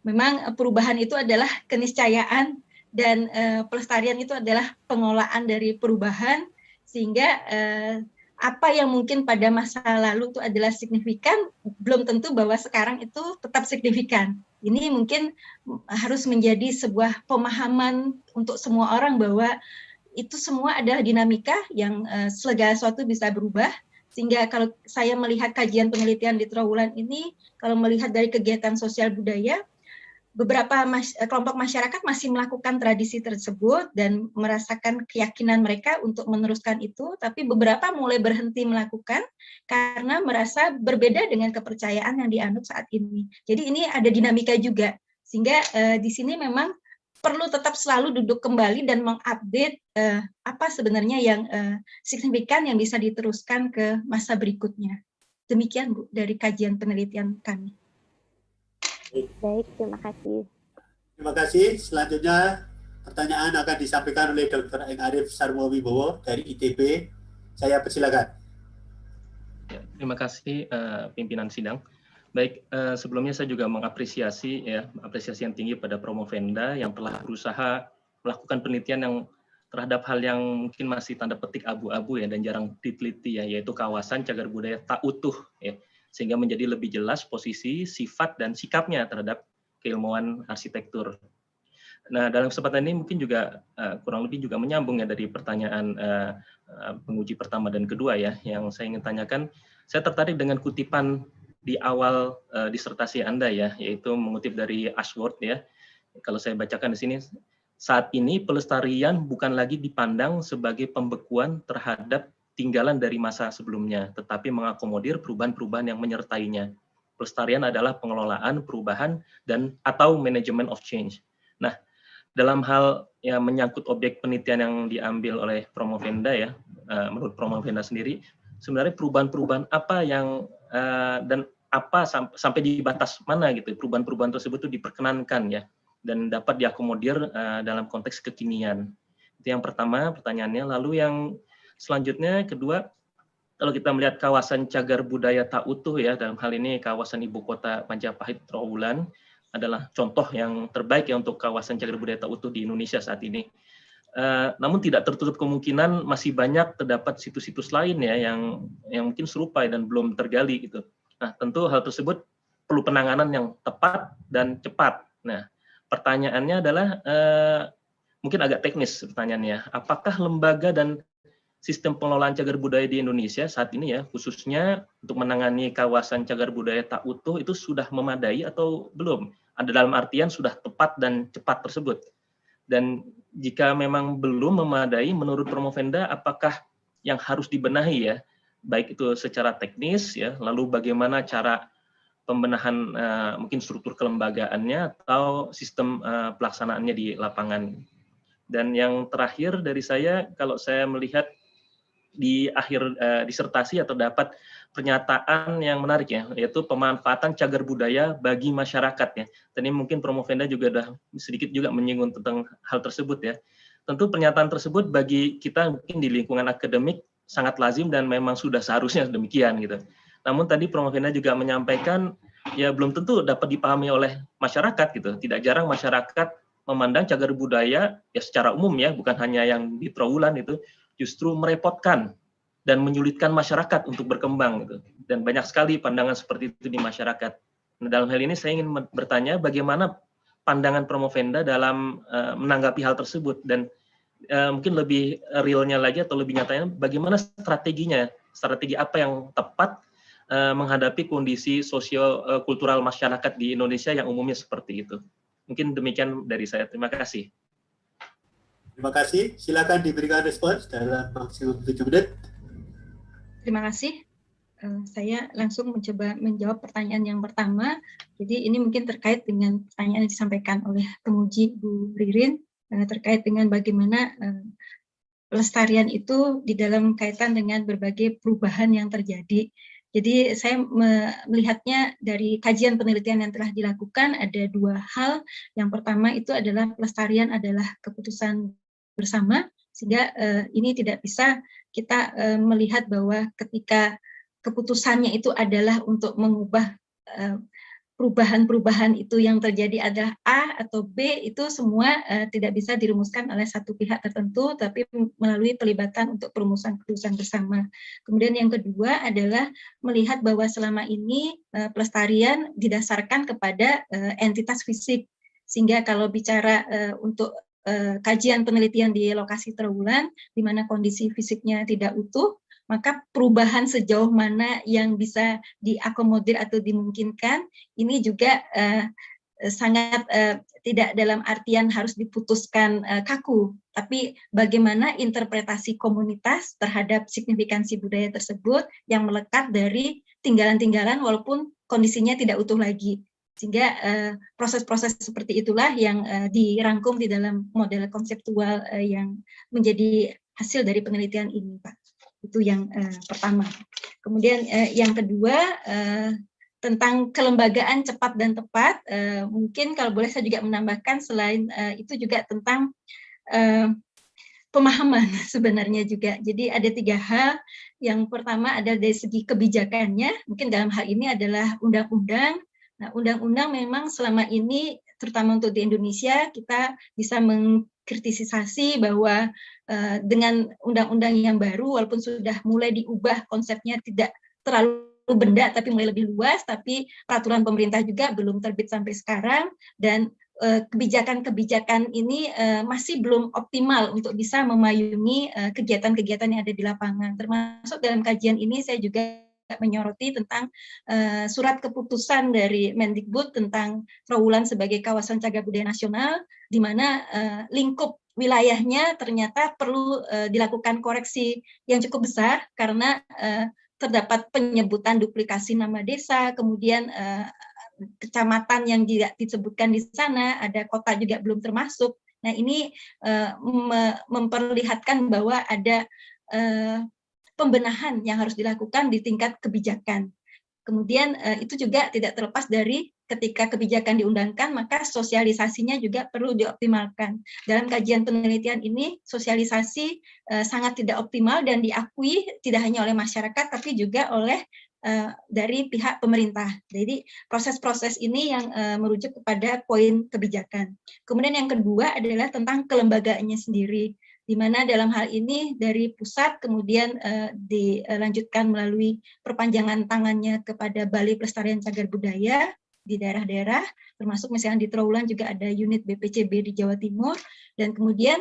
Memang perubahan itu adalah keniscayaan dan pelestarian itu adalah pengelolaan dari perubahan, sehingga apa yang mungkin pada masa lalu itu adalah signifikan, belum tentu bahwa sekarang itu tetap signifikan. Ini mungkin harus menjadi sebuah pemahaman untuk semua orang bahwa itu semua adalah dinamika yang segala sesuatu bisa berubah, sehingga kalau saya melihat kajian penelitian di Trowulan ini, kalau melihat dari kegiatan sosial budaya, beberapa kelompok masyarakat masih melakukan tradisi tersebut dan merasakan keyakinan mereka untuk meneruskan itu, tapi beberapa mulai berhenti melakukan karena merasa berbeda dengan kepercayaan yang dianut saat ini. Jadi ini ada dinamika juga, sehingga di sini memang perlu tetap selalu duduk kembali dan mengupdate apa sebenarnya yang signifikan yang bisa diteruskan ke masa berikutnya. Demikian, Bu, dari kajian penelitian kami. Baik, terima kasih. Terima kasih. Selanjutnya pertanyaan akan disampaikan oleh Dr. Eng Arif Sarwowibowo dari ITB. Saya persilakan. Ya, terima kasih pimpinan sidang. Baik, sebelumnya saya juga mengapresiasi apresiasi yang tinggi pada Promovenda yang telah berusaha melakukan penelitian yang terhadap hal yang mungkin masih tanda petik abu-abu ya dan jarang diteliti ya, yaitu kawasan cagar budaya tak utuh ya, sehingga menjadi lebih jelas posisi, sifat, dan sikapnya terhadap keilmuan arsitektur. Nah, dalam kesempatan ini mungkin juga kurang lebih juga menyambung ya dari pertanyaan penguji pertama dan kedua ya, yang saya ingin tanyakan. Saya tertarik dengan kutipan di awal disertasi Anda ya, yaitu mengutip dari Ashworth ya. Kalau saya bacakan di sini, saat ini pelestarian bukan lagi dipandang sebagai pembekuan terhadap tinggalan dari masa sebelumnya, tetapi mengakomodir perubahan-perubahan yang menyertainya. Pelestarian adalah pengelolaan, perubahan, dan atau management of change. Nah, dalam hal yang menyangkut objek penelitian yang diambil oleh Promovenda ya, menurut Promovenda sendiri, sebenarnya perubahan-perubahan apa yang dan apa sampai di batas mana gitu perubahan-perubahan tersebut itu diperkenankan ya dan dapat diakomodir dalam konteks kekinian. Itu yang pertama pertanyaannya. Lalu yang selanjutnya kedua, kalau kita melihat kawasan cagar budaya tak utuh ya, dalam hal ini kawasan ibu kota Majapahit Trawulan adalah contoh yang terbaik ya untuk kawasan cagar budaya tak utuh di Indonesia saat ini. Namun tidak tertutup kemungkinan masih banyak terdapat situs-situs lain ya yang mungkin serupa dan belum tergali gitu. Nah, tentu hal tersebut perlu penanganan yang tepat dan cepat. Nah, pertanyaannya adalah mungkin agak teknis pertanyaannya. Apakah lembaga dan sistem pengelolaan cagar budaya di Indonesia saat ini ya, khususnya untuk menangani kawasan cagar budaya tak utuh itu sudah memadai atau belum? Ada dalam artian sudah tepat dan cepat tersebut. Dan jika memang belum memadai, menurut Promovenda, apakah yang harus dibenahi ya, baik itu secara teknis ya, lalu bagaimana cara pembenahan mungkin struktur kelembagaannya atau sistem pelaksanaannya di lapangan. Dan yang terakhir dari saya, kalau saya melihat di akhir disertasi atau dapat pernyataan yang menarik ya, yaitu pemanfaatan cagar budaya bagi masyarakat ya. Tadi mungkin Promovenda juga sudah sedikit juga menyinggung tentang hal tersebut ya. Tentu pernyataan tersebut bagi kita mungkin di lingkungan akademik sangat lazim dan memang sudah seharusnya demikian gitu. Namun tadi Promovenda juga menyampaikan ya belum tentu dapat dipahami oleh masyarakat gitu. Tidak jarang masyarakat memandang cagar budaya ya secara umum ya, bukan hanya yang di Trawulan itu, justru merepotkan dan menyulitkan masyarakat untuk berkembang gitu. Dan banyak sekali pandangan seperti itu di masyarakat. Nah, dalam hal ini saya ingin bertanya bagaimana pandangan Promovenda dalam menanggapi hal tersebut, dan mungkin lebih realnya lagi atau lebih nyatanya bagaimana strateginya, strategi apa yang tepat menghadapi kondisi sosio-kultural masyarakat di Indonesia yang umumnya seperti itu. Mungkin demikian dari saya. Terima kasih. Terima kasih. Silakan diberikan respons dalam maksimum 7 menit. Terima kasih. Saya langsung mencoba menjawab pertanyaan yang pertama. Jadi ini mungkin terkait dengan pertanyaan yang disampaikan oleh penguji Bu Ririn terkait dengan bagaimana pelestarian itu di dalam kaitan dengan berbagai perubahan yang terjadi. Jadi saya melihatnya dari kajian penelitian yang telah dilakukan ada dua hal. Yang pertama itu adalah pelestarian adalah keputusan bersama, sehingga ini tidak bisa kita melihat bahwa ketika keputusannya itu adalah untuk mengubah perubahan-perubahan itu yang terjadi adalah A atau B, itu semua tidak bisa dirumuskan oleh satu pihak tertentu, tapi melalui pelibatan untuk perumusan keputusan bersama. Kemudian yang kedua adalah melihat bahwa selama ini pelestarian didasarkan kepada entitas fisik, sehingga kalau bicara untuk kajian penelitian di lokasi Trawulan, di mana kondisi fisiknya tidak utuh, maka perubahan sejauh mana yang bisa diakomodir atau dimungkinkan, ini juga sangat tidak dalam artian harus diputuskan kaku, tapi bagaimana interpretasi komunitas terhadap signifikansi budaya tersebut yang melekat dari tinggalan-tinggalan walaupun kondisinya tidak utuh lagi. Sehingga proses-proses seperti itulah yang dirangkum di dalam model konseptual yang menjadi hasil dari penelitian ini, Pak. Itu yang pertama. Kemudian yang kedua, tentang kelembagaan cepat dan tepat, mungkin kalau boleh saya juga menambahkan selain itu juga tentang pemahaman sebenarnya juga. Jadi ada tiga hal. Yang pertama ada dari segi kebijakannya, mungkin dalam hal ini adalah undang-undang. Nah, undang-undang memang selama ini, terutama untuk di Indonesia, kita bisa mengkritisasi bahwa dengan undang-undang yang baru, walaupun sudah mulai diubah konsepnya tidak terlalu benda, tapi mulai lebih luas, tapi peraturan pemerintah juga belum terbit sampai sekarang, dan kebijakan-kebijakan ini masih belum optimal untuk bisa memayungi kegiatan-kegiatan yang ada di lapangan. Termasuk dalam kajian ini saya juga menyoroti tentang surat keputusan dari Mendikbud tentang Trawulan sebagai kawasan cagar budaya nasional, di mana lingkup wilayahnya ternyata perlu dilakukan koreksi yang cukup besar karena terdapat penyebutan duplikasi nama desa, kemudian kecamatan yang tidak disebutkan di sana, ada kota juga belum termasuk. Nah, ini memperlihatkan bahwa ada pembenahan yang harus dilakukan di tingkat kebijakan. Kemudian itu juga tidak terlepas dari ketika kebijakan diundangkan, maka sosialisasinya juga perlu dioptimalkan. Dalam kajian penelitian ini, sosialisasi sangat tidak optimal dan diakui tidak hanya oleh masyarakat, tapi juga oleh dari pihak pemerintah. Jadi proses-proses ini yang merujuk kepada poin kebijakan. Kemudian yang kedua adalah tentang kelembagaannya sendiri, di mana dalam hal ini dari pusat kemudian dilanjutkan melalui perpanjangan tangannya kepada Balai Pelestarian Cagar Budaya di daerah-daerah, termasuk misalnya di Trowulan juga ada unit BPCB di Jawa Timur, dan kemudian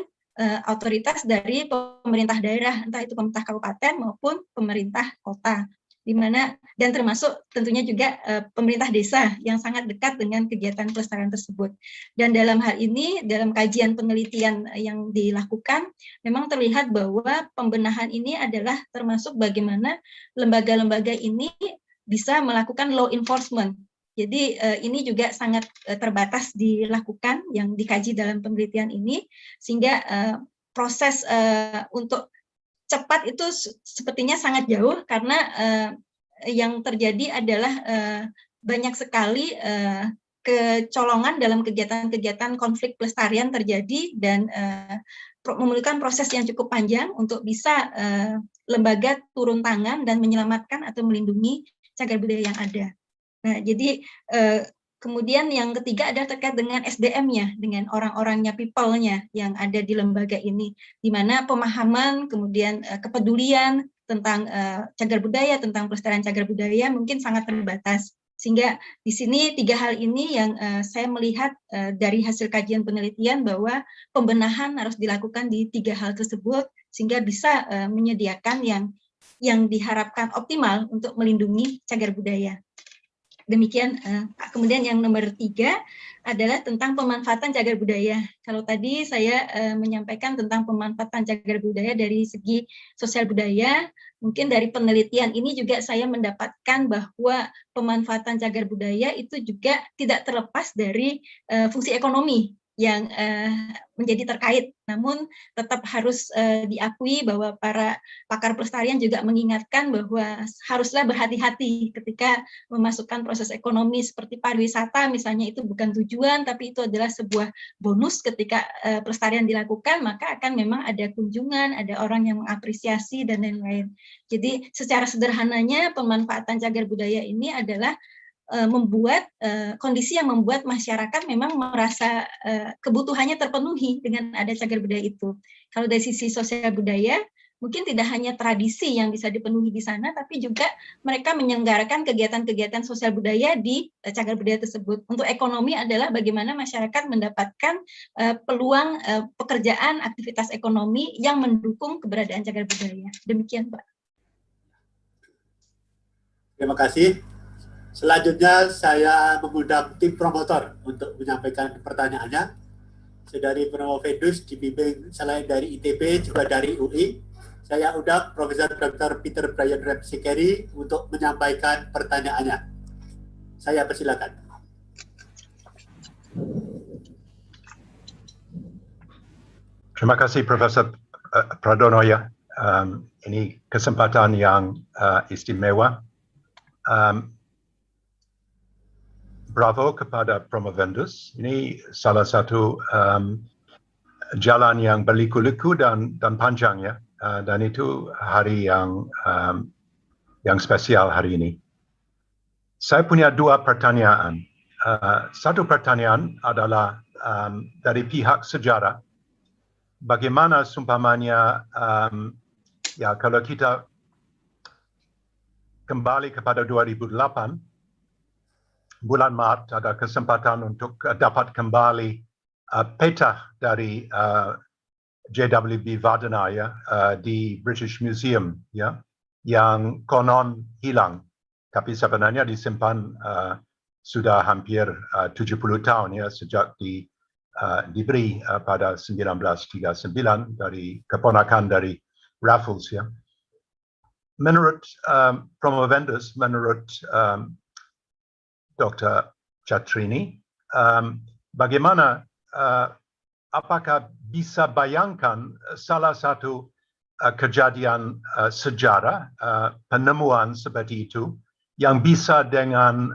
otoritas dari pemerintah daerah, entah itu pemerintah kabupaten maupun pemerintah kota, di mana dan termasuk tentunya juga pemerintah desa yang sangat dekat dengan kegiatan pelestarian tersebut. Dan dalam hal ini, dalam kajian penelitian yang dilakukan, memang terlihat bahwa pembenahan ini adalah termasuk bagaimana lembaga-lembaga ini bisa melakukan law enforcement. Jadi ini juga sangat terbatas dilakukan yang dikaji dalam penelitian ini, sehingga proses untuk cepat itu sepertinya sangat jauh, karena yang terjadi adalah banyak sekali kecolongan dalam kegiatan-kegiatan konflik pelestarian terjadi, dan memerlukan proses yang cukup panjang untuk bisa lembaga turun tangan dan menyelamatkan atau melindungi cagar budaya yang ada. Nah, jadi kemudian yang ketiga adalah terkait dengan SDM-nya, dengan orang-orangnya, people-nya yang ada di lembaga ini, di mana pemahaman, kemudian kepedulian tentang cagar budaya, tentang pelestarian cagar budaya mungkin sangat terbatas. Sehingga di sini 3 hal ini yang saya melihat dari hasil kajian penelitian bahwa pembenahan harus dilakukan di 3 hal tersebut, sehingga bisa menyediakan yang diharapkan optimal untuk melindungi cagar budaya. Demikian. Kemudian yang nomor 3 adalah tentang pemanfaatan cagar budaya. Kalau tadi saya menyampaikan tentang pemanfaatan cagar budaya dari segi sosial budaya, mungkin dari penelitian ini juga saya mendapatkan bahwa pemanfaatan cagar budaya itu juga tidak terlepas dari fungsi ekonomi yang menjadi terkait. Namun tetap harus diakui bahwa para pakar pelestarian juga mengingatkan bahwa haruslah berhati-hati ketika memasukkan proses ekonomi seperti pariwisata misalnya, itu bukan tujuan, tapi itu adalah sebuah bonus. Ketika pelestarian dilakukan, maka akan memang ada kunjungan, ada orang yang mengapresiasi dan lain-lain. Jadi secara sederhananya pemanfaatan cagar budaya ini adalah membuat kondisi yang membuat masyarakat memang merasa kebutuhannya terpenuhi dengan ada cagar budaya itu. Kalau dari sisi sosial budaya, mungkin tidak hanya tradisi yang bisa dipenuhi di sana, tapi juga mereka menyelenggarakan kegiatan-kegiatan sosial budaya di cagar budaya tersebut. Untuk ekonomi adalah bagaimana masyarakat mendapatkan peluang pekerjaan, aktivitas ekonomi yang mendukung keberadaan cagar budaya. Demikian, Pak. Terima kasih. Selanjutnya saya mengundang tim promotor untuk menyampaikan pertanyaannya. Dari Promovendus dibimbing selain dari ITB juga dari UI. Saya undang Profesor Dr. Peter Brian Repsikeri untuk menyampaikan pertanyaannya. Saya persilakan. Terima kasih Profesor Pradono ya. Ini kesempatan yang istimewa. Bravo kepada Promovendus. Ini salah satu jalan yang berliku-liku dan panjang ya. Dan itu hari yang spesial hari ini. Saya punya 2 pertanyaan. Satu pertanyaan adalah dari pihak sejarah. Bagaimana seumpamanya ya kalau kita kembali kepada 2008, bulan Maret ada kesempatan untuk dapat kembali peta dari JWB Vardhana ya, di British Museum ya, yang konon hilang, tapi sebenarnya disimpan sudah hampir 70 tahun ya, sejak diberi pada 1939 dari keponakan dari Raffles ya. Menurut Promovendus, menurut Dr. Chatrini, bagaimana, apakah bisa bayangkan salah satu kejadian sejarah, penemuan seperti itu, yang bisa dengan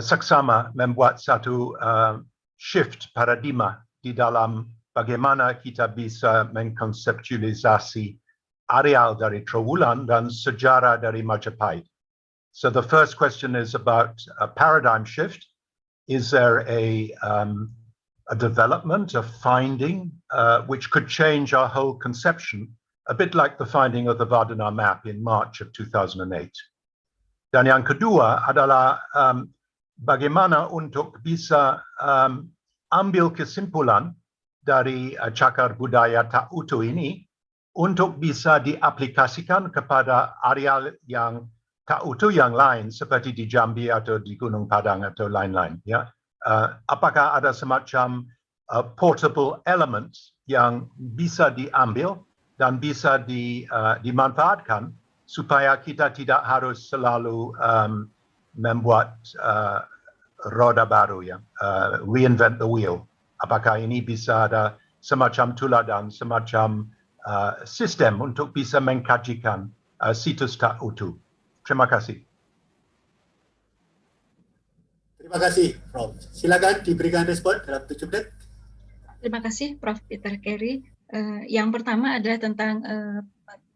seksama membuat satu shift paradigma di dalam bagaimana kita bisa mengkonseptualisasi areal dari Trowulan dan sejarah dari Majapahit. So the first question is about a paradigm shift. Is there a development, a finding, which could change our whole conception, a bit like the finding of the Vardhana map in March of 2008. Dan yang kedua adalah bagaimana untuk bisa ambil kesimpulan dari cakar budaya tak utuh ini untuk bisa diaplikasikan kepada areal yang tak utuh yang lain seperti di Jambi atau di Gunung Padang atau lain-lain. Ya. Apakah ada semacam portable element yang bisa diambil dan bisa dimanfaatkan supaya kita tidak harus selalu membuat roda baru, ya, reinvent the wheel. Apakah ini bisa ada semacam tuladan, semacam sistem untuk bisa mengkajikan situs tak utuh? Terima kasih. Terima kasih, Prof. Silakan diberikan respon dalam 7 menit. Terima kasih, Prof. Peter Carey. Yang pertama adalah tentang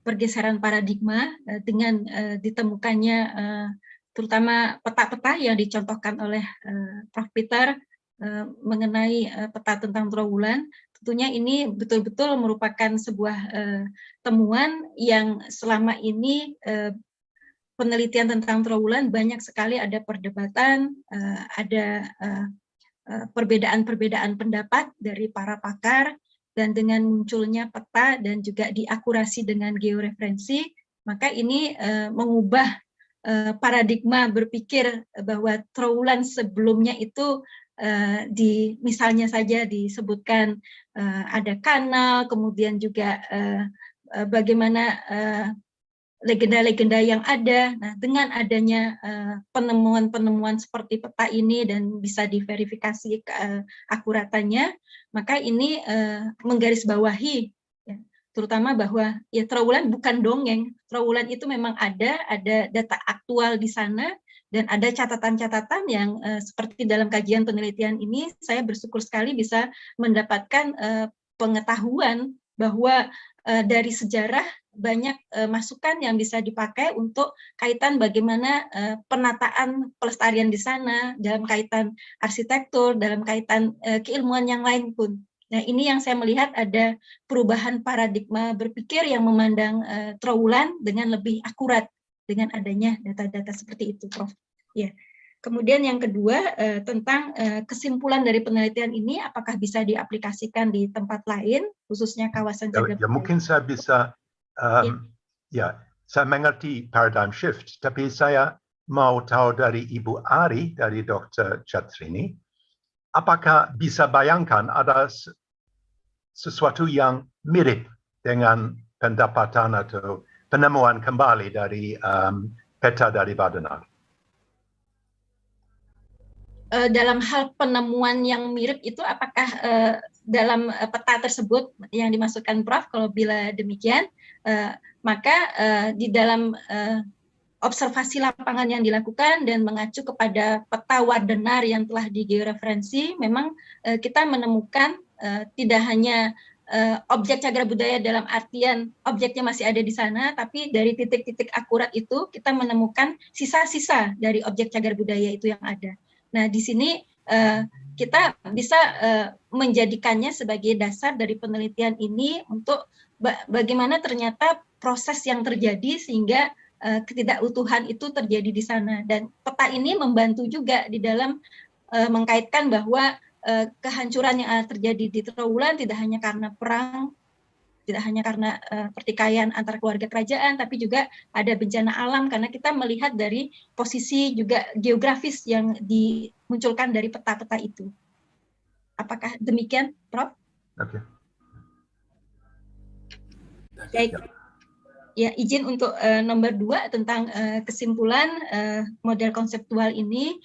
pergeseran paradigma dengan ditemukannya terutama peta-peta yang dicontohkan oleh Prof. Peter mengenai peta tentang Trowulan. Tentunya ini betul-betul merupakan sebuah temuan yang selama ini penelitian tentang Trowulan banyak sekali ada perdebatan, ada perbedaan-perbedaan pendapat dari para pakar, dan dengan munculnya peta dan juga diakurasi dengan georeferensi, maka ini mengubah paradigma berpikir bahwa Trowulan sebelumnya itu misalnya saja disebutkan ada kanal, kemudian juga bagaimana legenda-legenda yang ada. Nah, dengan adanya penemuan-penemuan seperti peta ini dan bisa diverifikasi keakuratannya, maka ini menggarisbawahi, ya, terutama bahwa ya Trowulan bukan dongeng. Trowulan itu memang ada data aktual di sana, dan ada catatan-catatan yang seperti dalam kajian penelitian ini, saya bersyukur sekali bisa mendapatkan pengetahuan bahwa dari sejarah banyak masukan yang bisa dipakai untuk kaitan bagaimana penataan pelestarian di sana, dalam kaitan arsitektur, dalam kaitan keilmuan yang lain pun. Nah, ini yang saya melihat ada perubahan paradigma berpikir yang memandang Trowulan dengan lebih akurat dengan adanya data-data seperti itu, Prof. Ya. Kemudian yang kedua tentang kesimpulan dari penelitian ini, apakah bisa diaplikasikan di tempat lain, khususnya kawasan cagar budaya. Ya, mungkin saya bisa, saya mengerti paradigm shift, tapi saya mau tahu dari Ibu Ari, dari Dr. Chatrini, apakah bisa bayangkan ada sesuatu yang mirip dengan pendapatan atau penemuan kembali dari peta dari Vardhana? Dalam hal penemuan yang mirip itu, apakah dalam peta tersebut yang dimaksudkan Prof? Kalau bila demikian, maka di dalam observasi lapangan yang dilakukan dan mengacu kepada peta Wardanar yang telah digeoreferensi, memang kita menemukan tidak hanya objek cagar budaya dalam artian objeknya masih ada di sana, tapi dari titik-titik akurat itu kita menemukan sisa-sisa dari objek cagar budaya itu yang ada. Nah, di sini kita bisa menjadikannya sebagai dasar dari penelitian ini untuk bagaimana ternyata proses yang terjadi sehingga ketidakutuhan itu terjadi di sana. Dan peta ini membantu juga di dalam mengkaitkan bahwa kehancuran yang terjadi di Trowulan tidak hanya karena perang, tidak hanya karena pertikaian antar keluarga kerajaan, tapi juga ada bencana alam, karena kita melihat dari posisi juga geografis yang dimunculkan dari peta-peta itu. Apakah demikian, Prof? Oke. Baik. Ya, izin untuk nomor 2 tentang kesimpulan model konseptual ini.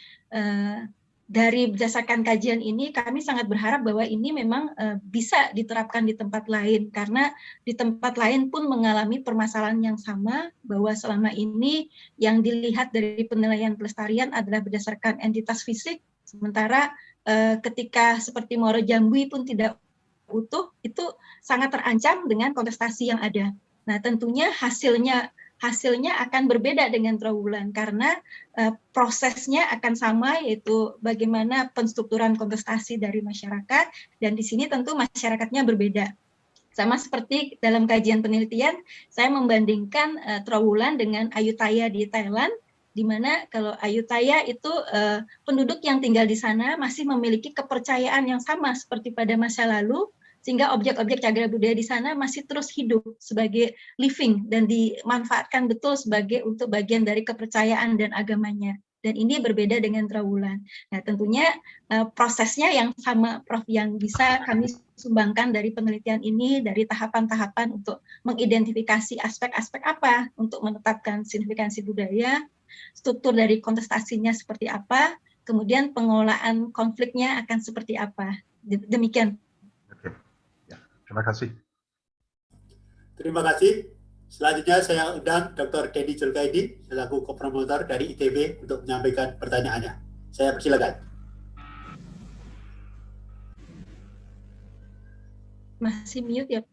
dari berdasarkan kajian ini kami sangat berharap bahwa ini memang bisa diterapkan di tempat lain, karena di tempat lain pun mengalami permasalahan yang sama, bahwa selama ini yang dilihat dari penilaian pelestarian adalah berdasarkan entitas fisik, sementara ketika seperti Muaro Jambi pun tidak utuh, itu sangat terancam dengan kontestasi yang ada. Nah, tentunya hasilnya akan berbeda dengan Trawulan, karena prosesnya akan sama, yaitu bagaimana penstrukturan kontestasi dari masyarakat, dan di sini tentu masyarakatnya berbeda. Sama seperti dalam kajian penelitian, saya membandingkan Trawulan dengan Ayutthaya di Thailand, di mana kalau Ayutthaya itu penduduk yang tinggal di sana masih memiliki kepercayaan yang sama seperti pada masa lalu, sehingga objek-objek cagar budaya di sana masih terus hidup sebagai living dan dimanfaatkan betul sebagai untuk bagian dari kepercayaan dan agamanya. Dan ini berbeda dengan Trawulan. Nah, tentunya prosesnya yang sama, Prof, yang bisa kami sumbangkan dari penelitian ini, dari tahapan-tahapan untuk mengidentifikasi aspek-aspek apa untuk menetapkan signifikansi budaya, struktur dari kontestasinya seperti apa, kemudian pengelolaan konfliknya akan seperti apa. Demikian. Terima kasih. Terima kasih. Selanjutnya saya undang Dr. Denny Julkaidi selaku kopromotor dari ITB untuk menyampaikan pertanyaannya. Saya persilakan. Masih mute ya?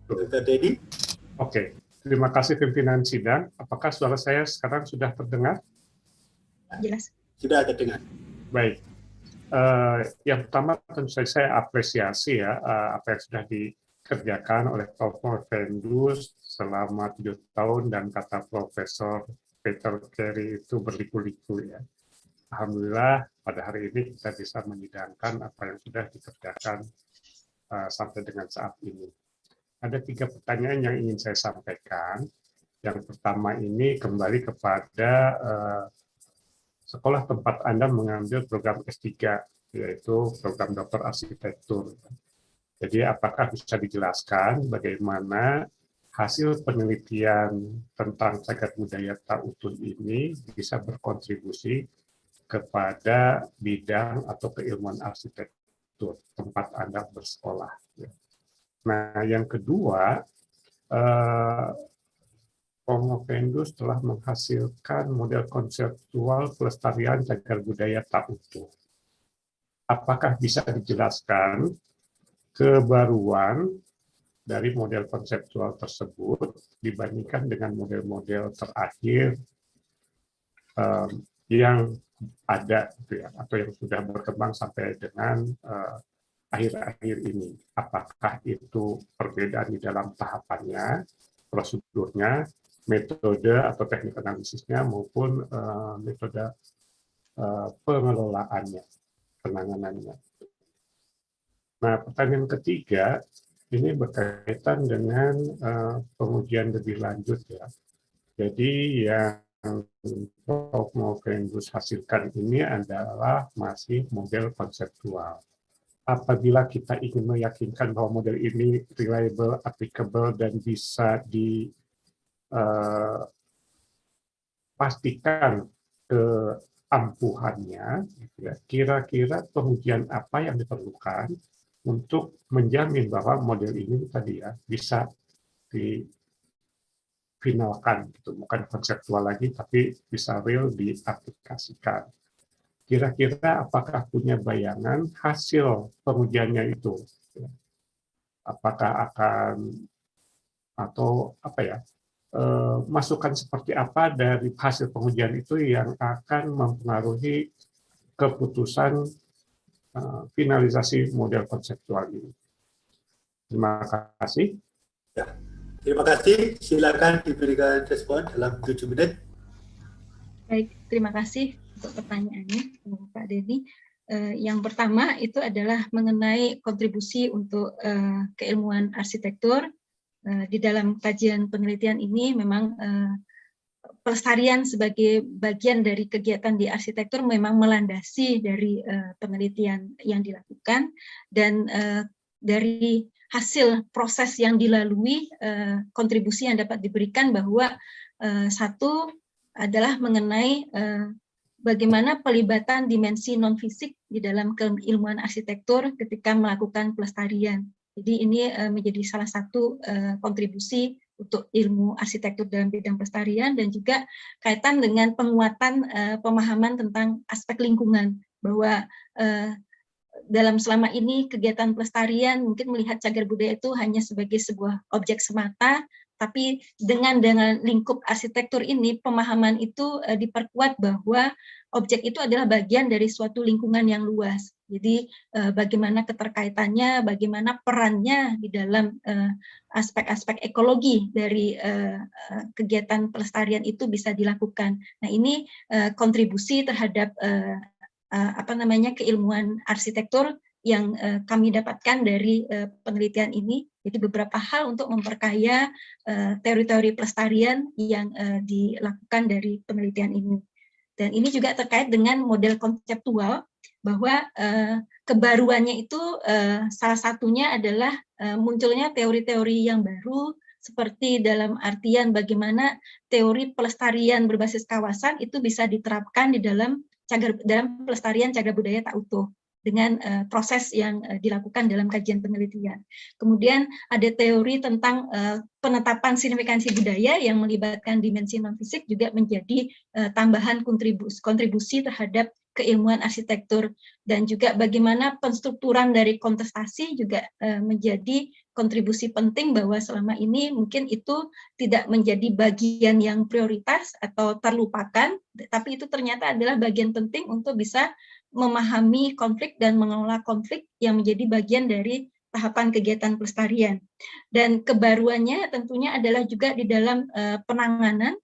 Dr. Denny. Oke, terima kasih pimpinan sidang. Apakah suara saya sekarang sudah terdengar? Jelas. Sudah terdengar. Baik. Yang pertama tentu saja saya apresiasi ya apa yang sudah dikerjakan oleh Prof. Morfendus selama 7 tahun, dan kata Profesor Peter Carey itu berliku-liku ya. Alhamdulillah pada hari ini kita bisa menyidangkan apa yang sudah dikerjakan sampai dengan saat ini. Ada 3 pertanyaan yang ingin saya sampaikan. Yang pertama ini kembali kepada sekolah tempat Anda mengambil program S3, yaitu program doktor arsitektur. Jadi apakah bisa dijelaskan bagaimana hasil penelitian tentang cagar budaya tak utuh ini bisa berkontribusi kepada bidang atau keilmuan arsitektur tempat Anda bersekolah. Nah, yang kedua, Morfendus telah menghasilkan model konseptual pelestarian cagar budaya tak utuh. Apakah bisa dijelaskan kebaruan dari model konseptual tersebut dibandingkan dengan model-model terakhir yang ada, atau yang sudah berkembang sampai dengan akhir-akhir ini? Apakah itu perbedaan di dalam tahapannya, prosedurnya, metode atau teknik analisisnya, maupun metode pengelolaannya, penanganannya. Nah, pertanyaan ketiga ini berkaitan dengan pengujian lebih lanjut ya. Jadi yang Prof. Morfendus hasilkan ini adalah masih model konseptual. Apabila kita ingin meyakinkan bahwa model ini reliable, applicable, dan bisa pastikan keampuhannya, kira-kira pengujian apa yang diperlukan untuk menjamin bahwa model ini tadi ya bisa difinalkan, gitu. Bukan konseptual lagi, tapi bisa real diaplikasikan. Kira-kira apakah punya bayangan hasil pengujiannya itu? Apakah akan, atau apa ya, masukan seperti apa dari hasil pengujian itu yang akan mempengaruhi keputusan finalisasi model konseptual ini. Terima kasih. Ya, terima kasih. Silakan diberikan respon dalam 7 menit. Baik, terima kasih untuk pertanyaannya, Pak Denny. Yang pertama itu adalah mengenai kontribusi untuk keilmuan arsitektur. Di dalam kajian penelitian ini memang pelestarian sebagai bagian dari kegiatan di arsitektur memang melandasi dari penelitian yang dilakukan, dan dari hasil proses yang dilalui, kontribusi yang dapat diberikan bahwa satu, adalah mengenai bagaimana pelibatan dimensi non-fisik di dalam keilmuan arsitektur ketika melakukan pelestarian. Jadi ini menjadi salah satu kontribusi untuk ilmu arsitektur dalam bidang pelestarian, dan juga kaitan dengan penguatan pemahaman tentang aspek lingkungan, bahwa dalam selama ini kegiatan pelestarian mungkin melihat cagar budaya itu hanya sebagai sebuah objek semata, tapi dengan lingkup arsitektur ini pemahaman itu diperkuat bahwa objek itu adalah bagian dari suatu lingkungan yang luas. Jadi bagaimana keterkaitannya, bagaimana perannya di dalam aspek-aspek ekologi dari kegiatan pelestarian itu bisa dilakukan. Nah, ini kontribusi terhadap keilmuan arsitektur yang kami dapatkan dari penelitian ini. Jadi beberapa hal untuk memperkaya teori-teori pelestarian yang dilakukan dari penelitian ini. Dan ini juga terkait dengan model konseptual, bahwa kebaruannya itu salah satunya adalah munculnya teori-teori yang baru, seperti dalam artian bagaimana teori pelestarian berbasis kawasan itu bisa diterapkan di dalam pelestarian cagar budaya tak utuh dengan proses yang dilakukan dalam kajian penelitian. Kemudian ada teori tentang penetapan signifikansi budaya yang melibatkan dimensi non-fisik juga menjadi tambahan kontribusi terhadap keilmuan arsitektur, dan juga bagaimana penstrukturan dari kontestasi juga menjadi kontribusi penting, bahwa selama ini mungkin itu tidak menjadi bagian yang prioritas atau terlupakan, tapi itu ternyata adalah bagian penting untuk bisa memahami konflik dan mengelola konflik yang menjadi bagian dari tahapan kegiatan pelestarian. Dan kebaruannya tentunya adalah juga di dalam penanganan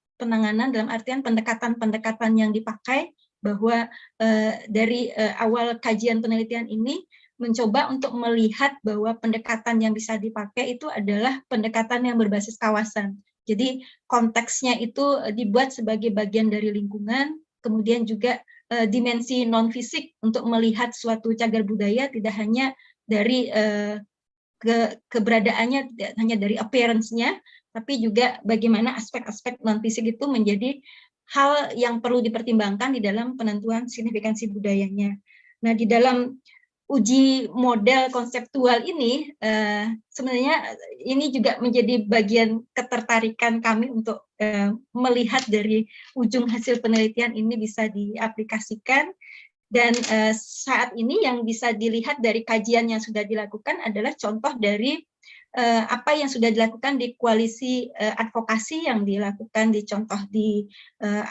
dalam artian pendekatan-pendekatan yang dipakai, bahwa dari awal kajian penelitian ini mencoba untuk melihat bahwa pendekatan yang bisa dipakai itu adalah pendekatan yang berbasis kawasan. Jadi konteksnya itu dibuat sebagai bagian dari lingkungan, kemudian juga dimensi non-fisik untuk melihat suatu cagar budaya tidak hanya dari keberadaannya, tidak hanya dari appearance-nya, tapi juga bagaimana aspek-aspek non-fisik itu menjadi hal yang perlu dipertimbangkan di dalam penentuan signifikansi budayanya. Nah, di dalam uji model konseptual ini, sebenarnya ini juga menjadi bagian ketertarikan kami untuk melihat dari ujung hasil penelitian ini bisa diaplikasikan. Dan saat ini yang bisa dilihat dari kajian yang sudah dilakukan adalah contoh dari apa yang sudah dilakukan di koalisi advokasi yang dilakukan dicontoh di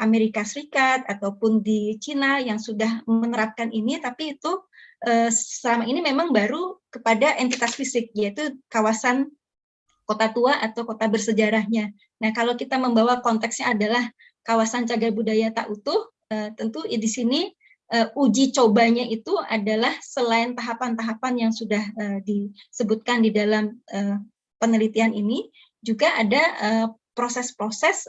Amerika Serikat ataupun di Cina yang sudah menerapkan ini, tapi itu selama ini memang baru kepada entitas fisik, yaitu kawasan kota tua atau kota bersejarahnya. Nah, kalau kita membawa konteksnya adalah kawasan cagar budaya tak utuh, tentu di sini uji cobanya itu adalah selain tahapan-tahapan yang sudah disebutkan di dalam penelitian ini, juga ada proses-proses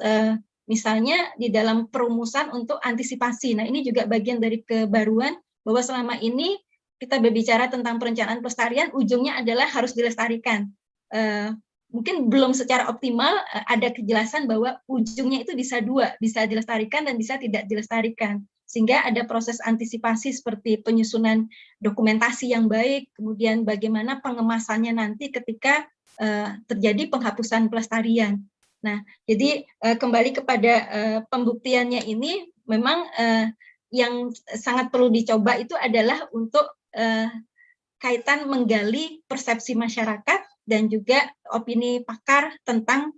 misalnya di dalam perumusan untuk antisipasi. Nah, ini juga bagian dari kebaruan, bahwa selama ini kita berbicara tentang perencanaan pelestarian, ujungnya adalah harus dilestarikan. Mungkin belum secara optimal ada kejelasan bahwa ujungnya itu bisa dua, bisa dilestarikan dan bisa tidak dilestarikan. Sehingga ada proses antisipasi seperti penyusunan dokumentasi yang baik, kemudian bagaimana pengemasannya nanti ketika terjadi penghapusan pelestarian. Nah, jadi kembali kepada pembuktiannya ini, memang yang sangat perlu dicoba itu adalah untuk kaitan menggali persepsi masyarakat dan juga opini pakar tentang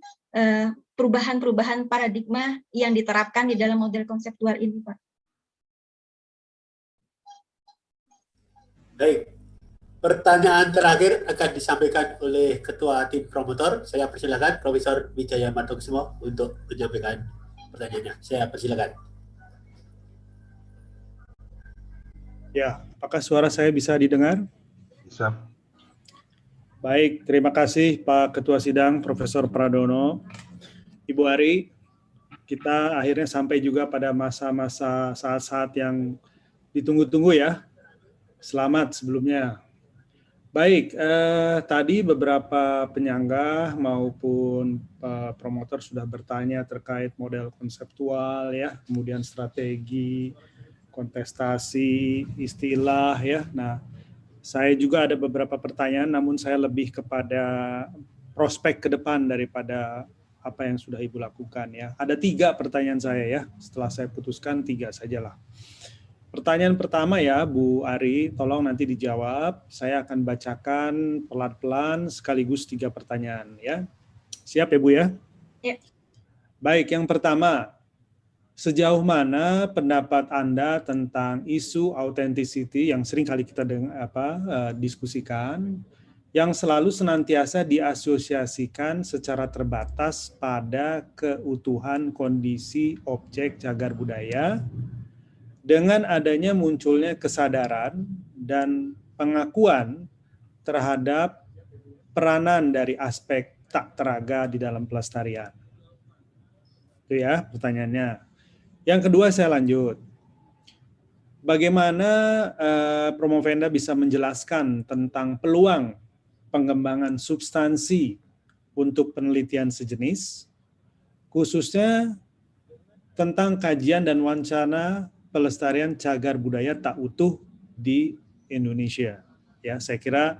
perubahan-perubahan paradigma yang diterapkan di dalam model konseptual ini, Pak. Baik, pertanyaan terakhir akan disampaikan oleh Ketua Tim Promotor. Saya persilakan Profesor Wijaya Martokusumo untuk menyampaikan pertanyaannya. Saya persilakan. Ya, apakah suara saya bisa didengar? Bisa. Baik, terima kasih Pak Ketua Sidang, Profesor Pradono. Ibu Ari, kita akhirnya sampai juga pada masa-masa saat-saat yang ditunggu-tunggu ya. Selamat sebelumnya. Baik, tadi beberapa penyanggah maupun promotor sudah bertanya terkait model konseptual ya, kemudian strategi, kontestasi, istilah ya. Nah, saya juga ada beberapa pertanyaan, namun saya lebih kepada prospek ke depan daripada apa yang sudah Ibu lakukan ya. Ada 3 pertanyaan saya ya, setelah saya putuskan 3 sajalah. Pertanyaan pertama ya, Bu Ari, tolong nanti dijawab. Saya akan bacakan pelan-pelan sekaligus 3 pertanyaan ya. Siap ya Bu ya? Ya. Baik, yang pertama, sejauh mana pendapat Anda tentang isu authenticity yang sering kali kita diskusikan, yang selalu senantiasa diasosiasikan secara terbatas pada keutuhan kondisi objek cagar budaya, dengan adanya munculnya kesadaran dan pengakuan terhadap peranan dari aspek tak teraga di dalam pelestarian. Itu ya pertanyaannya. Yang kedua saya lanjut. Bagaimana Promovenda bisa menjelaskan tentang peluang pengembangan substansi untuk penelitian sejenis, khususnya tentang kajian dan wacana pelestarian cagar budaya tak utuh di Indonesia. Ya, saya kira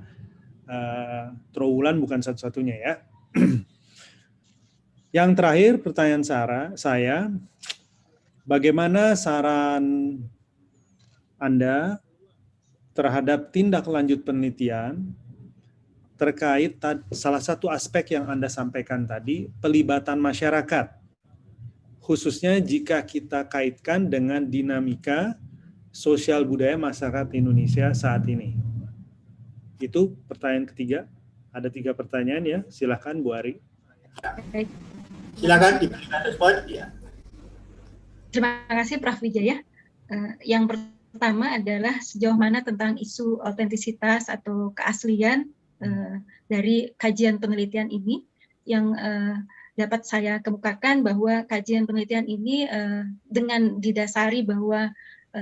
Trowulan bukan satu-satunya ya. Yang terakhir pertanyaan saya, bagaimana saran Anda terhadap tindak lanjut penelitian terkait salah satu aspek yang Anda sampaikan tadi, pelibatan masyarakat, khususnya jika kita kaitkan dengan dinamika sosial budaya masyarakat Indonesia saat ini. Itu pertanyaan ketiga. Ada 3 pertanyaan ya. Silakan Bu Ari. Silakan diberikan respon. Ya. Terima kasih Prof. Wijaya. Yang pertama adalah sejauh mana tentang isu autentisitas atau keaslian dari kajian penelitian ini yang dapat saya kemukakan bahwa kajian penelitian ini dengan didasari bahwa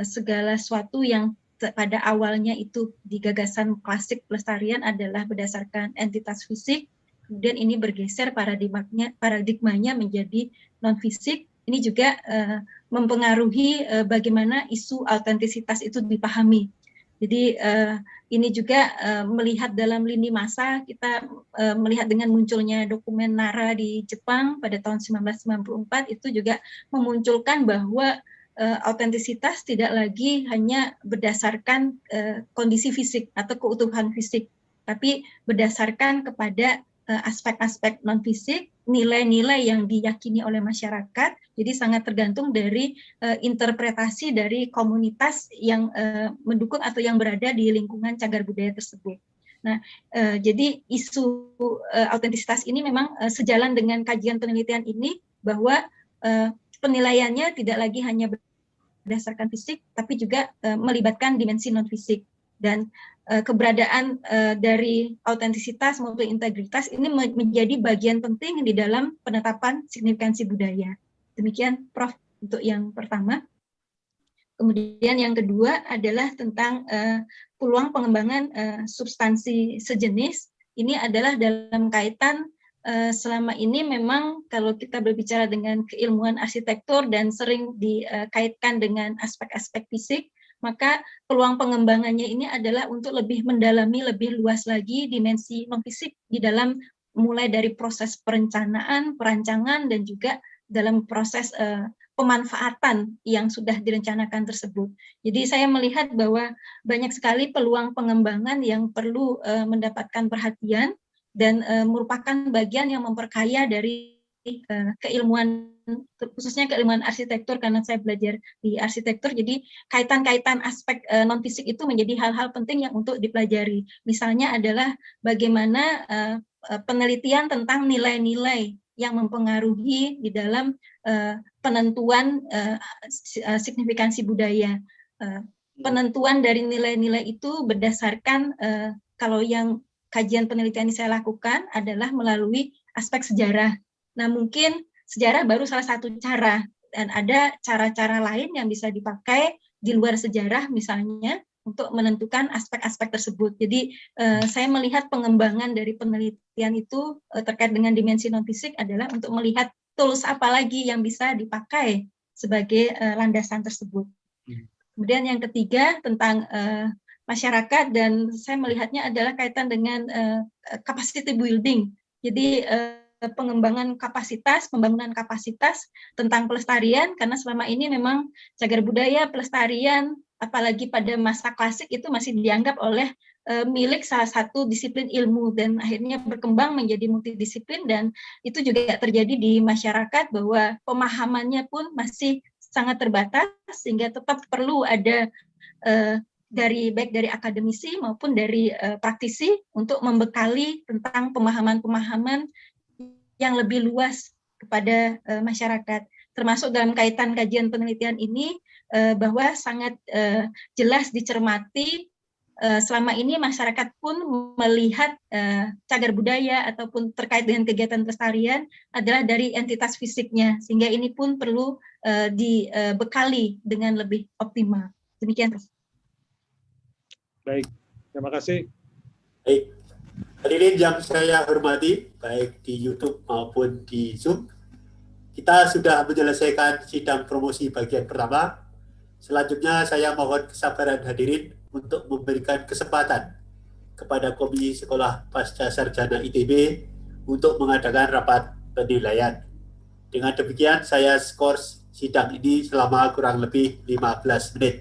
segala sesuatu yang pada awalnya itu di gagasan klasik pelestarian adalah berdasarkan entitas fisik, kemudian ini bergeser paradigmanya menjadi non-fisik. Ini juga mempengaruhi bagaimana isu autentisitas itu dipahami. Jadi ini juga melihat dalam lini masa, kita melihat dengan munculnya dokumen Nara di Jepang pada tahun 1994, itu juga memunculkan bahwa autentisitas tidak lagi hanya berdasarkan kondisi fisik atau keutuhan fisik, tapi berdasarkan kepada aspek-aspek non-fisik, nilai-nilai yang diyakini oleh masyarakat. Jadi sangat tergantung dari interpretasi dari komunitas yang mendukung atau yang berada di lingkungan cagar budaya tersebut. Nah, jadi isu autentisitas ini memang sejalan dengan kajian penelitian ini, bahwa penilaiannya tidak lagi hanya berdasarkan fisik, tapi juga melibatkan dimensi non-fisik. Dan keberadaan dari autentisitas maupun integritas ini menjadi bagian penting di dalam penetapan signifikansi budaya. Demikian Prof. untuk yang pertama. Kemudian yang kedua adalah tentang peluang pengembangan substansi sejenis. Ini adalah dalam kaitan selama ini memang kalau kita berbicara dengan keilmuan arsitektur dan sering dikaitkan dengan aspek-aspek fisik, maka peluang pengembangannya ini adalah untuk lebih mendalami lebih luas lagi dimensi non-fisik di dalam mulai dari proses perencanaan, perancangan, dan juga dalam proses pemanfaatan yang sudah direncanakan tersebut. Jadi saya melihat bahwa banyak sekali peluang pengembangan yang perlu mendapatkan perhatian dan merupakan bagian yang memperkaya dari keilmuan, khususnya keilmuan arsitektur, karena saya belajar di arsitektur. Jadi kaitan-kaitan aspek non-fisik itu menjadi hal-hal penting yang untuk dipelajari. Misalnya adalah bagaimana penelitian tentang nilai-nilai yang mempengaruhi di dalam penentuan signifikansi budaya. Penentuan dari nilai-nilai itu berdasarkan, kalau yang kajian penelitian yang saya lakukan adalah melalui aspek sejarah. Nah, mungkin sejarah baru salah satu cara, dan ada cara-cara lain yang bisa dipakai di luar sejarah, misalnya untuk menentukan aspek-aspek tersebut. Jadi saya melihat pengembangan dari penelitian itu terkait dengan dimensi non-fisik adalah untuk melihat tools apa lagi yang bisa dipakai sebagai landasan tersebut. Kemudian yang ketiga tentang masyarakat, dan saya melihatnya adalah kaitan dengan capacity building. Jadi pengembangan kapasitas, pembangunan kapasitas tentang pelestarian, karena selama ini memang cagar budaya, pelestarian, apalagi pada masa klasik itu masih dianggap oleh milik salah satu disiplin ilmu, dan akhirnya berkembang menjadi multidisiplin, dan itu juga terjadi di masyarakat bahwa pemahamannya pun masih sangat terbatas, sehingga tetap perlu ada baik dari akademisi maupun dari praktisi untuk membekali tentang pemahaman-pemahaman yang lebih luas kepada masyarakat, termasuk dalam kaitan kajian penelitian ini bahwa sangat jelas dicermati selama ini masyarakat pun melihat cagar budaya ataupun terkait dengan kegiatan pelestarian adalah dari entitas fisiknya, sehingga ini pun perlu dibekali dengan lebih optimal. Demikian. Baik, terima kasih. Baik. Hadirin yang saya hormati, baik di YouTube maupun di Zoom, kita sudah menyelesaikan sidang promosi bagian pertama. Selanjutnya saya mohon kesabaran hadirin untuk memberikan kesempatan kepada Komisi Sekolah Pasca Sarjana ITB untuk mengadakan rapat penilaian. Dengan demikian saya skors sidang ini selama kurang lebih 15 menit.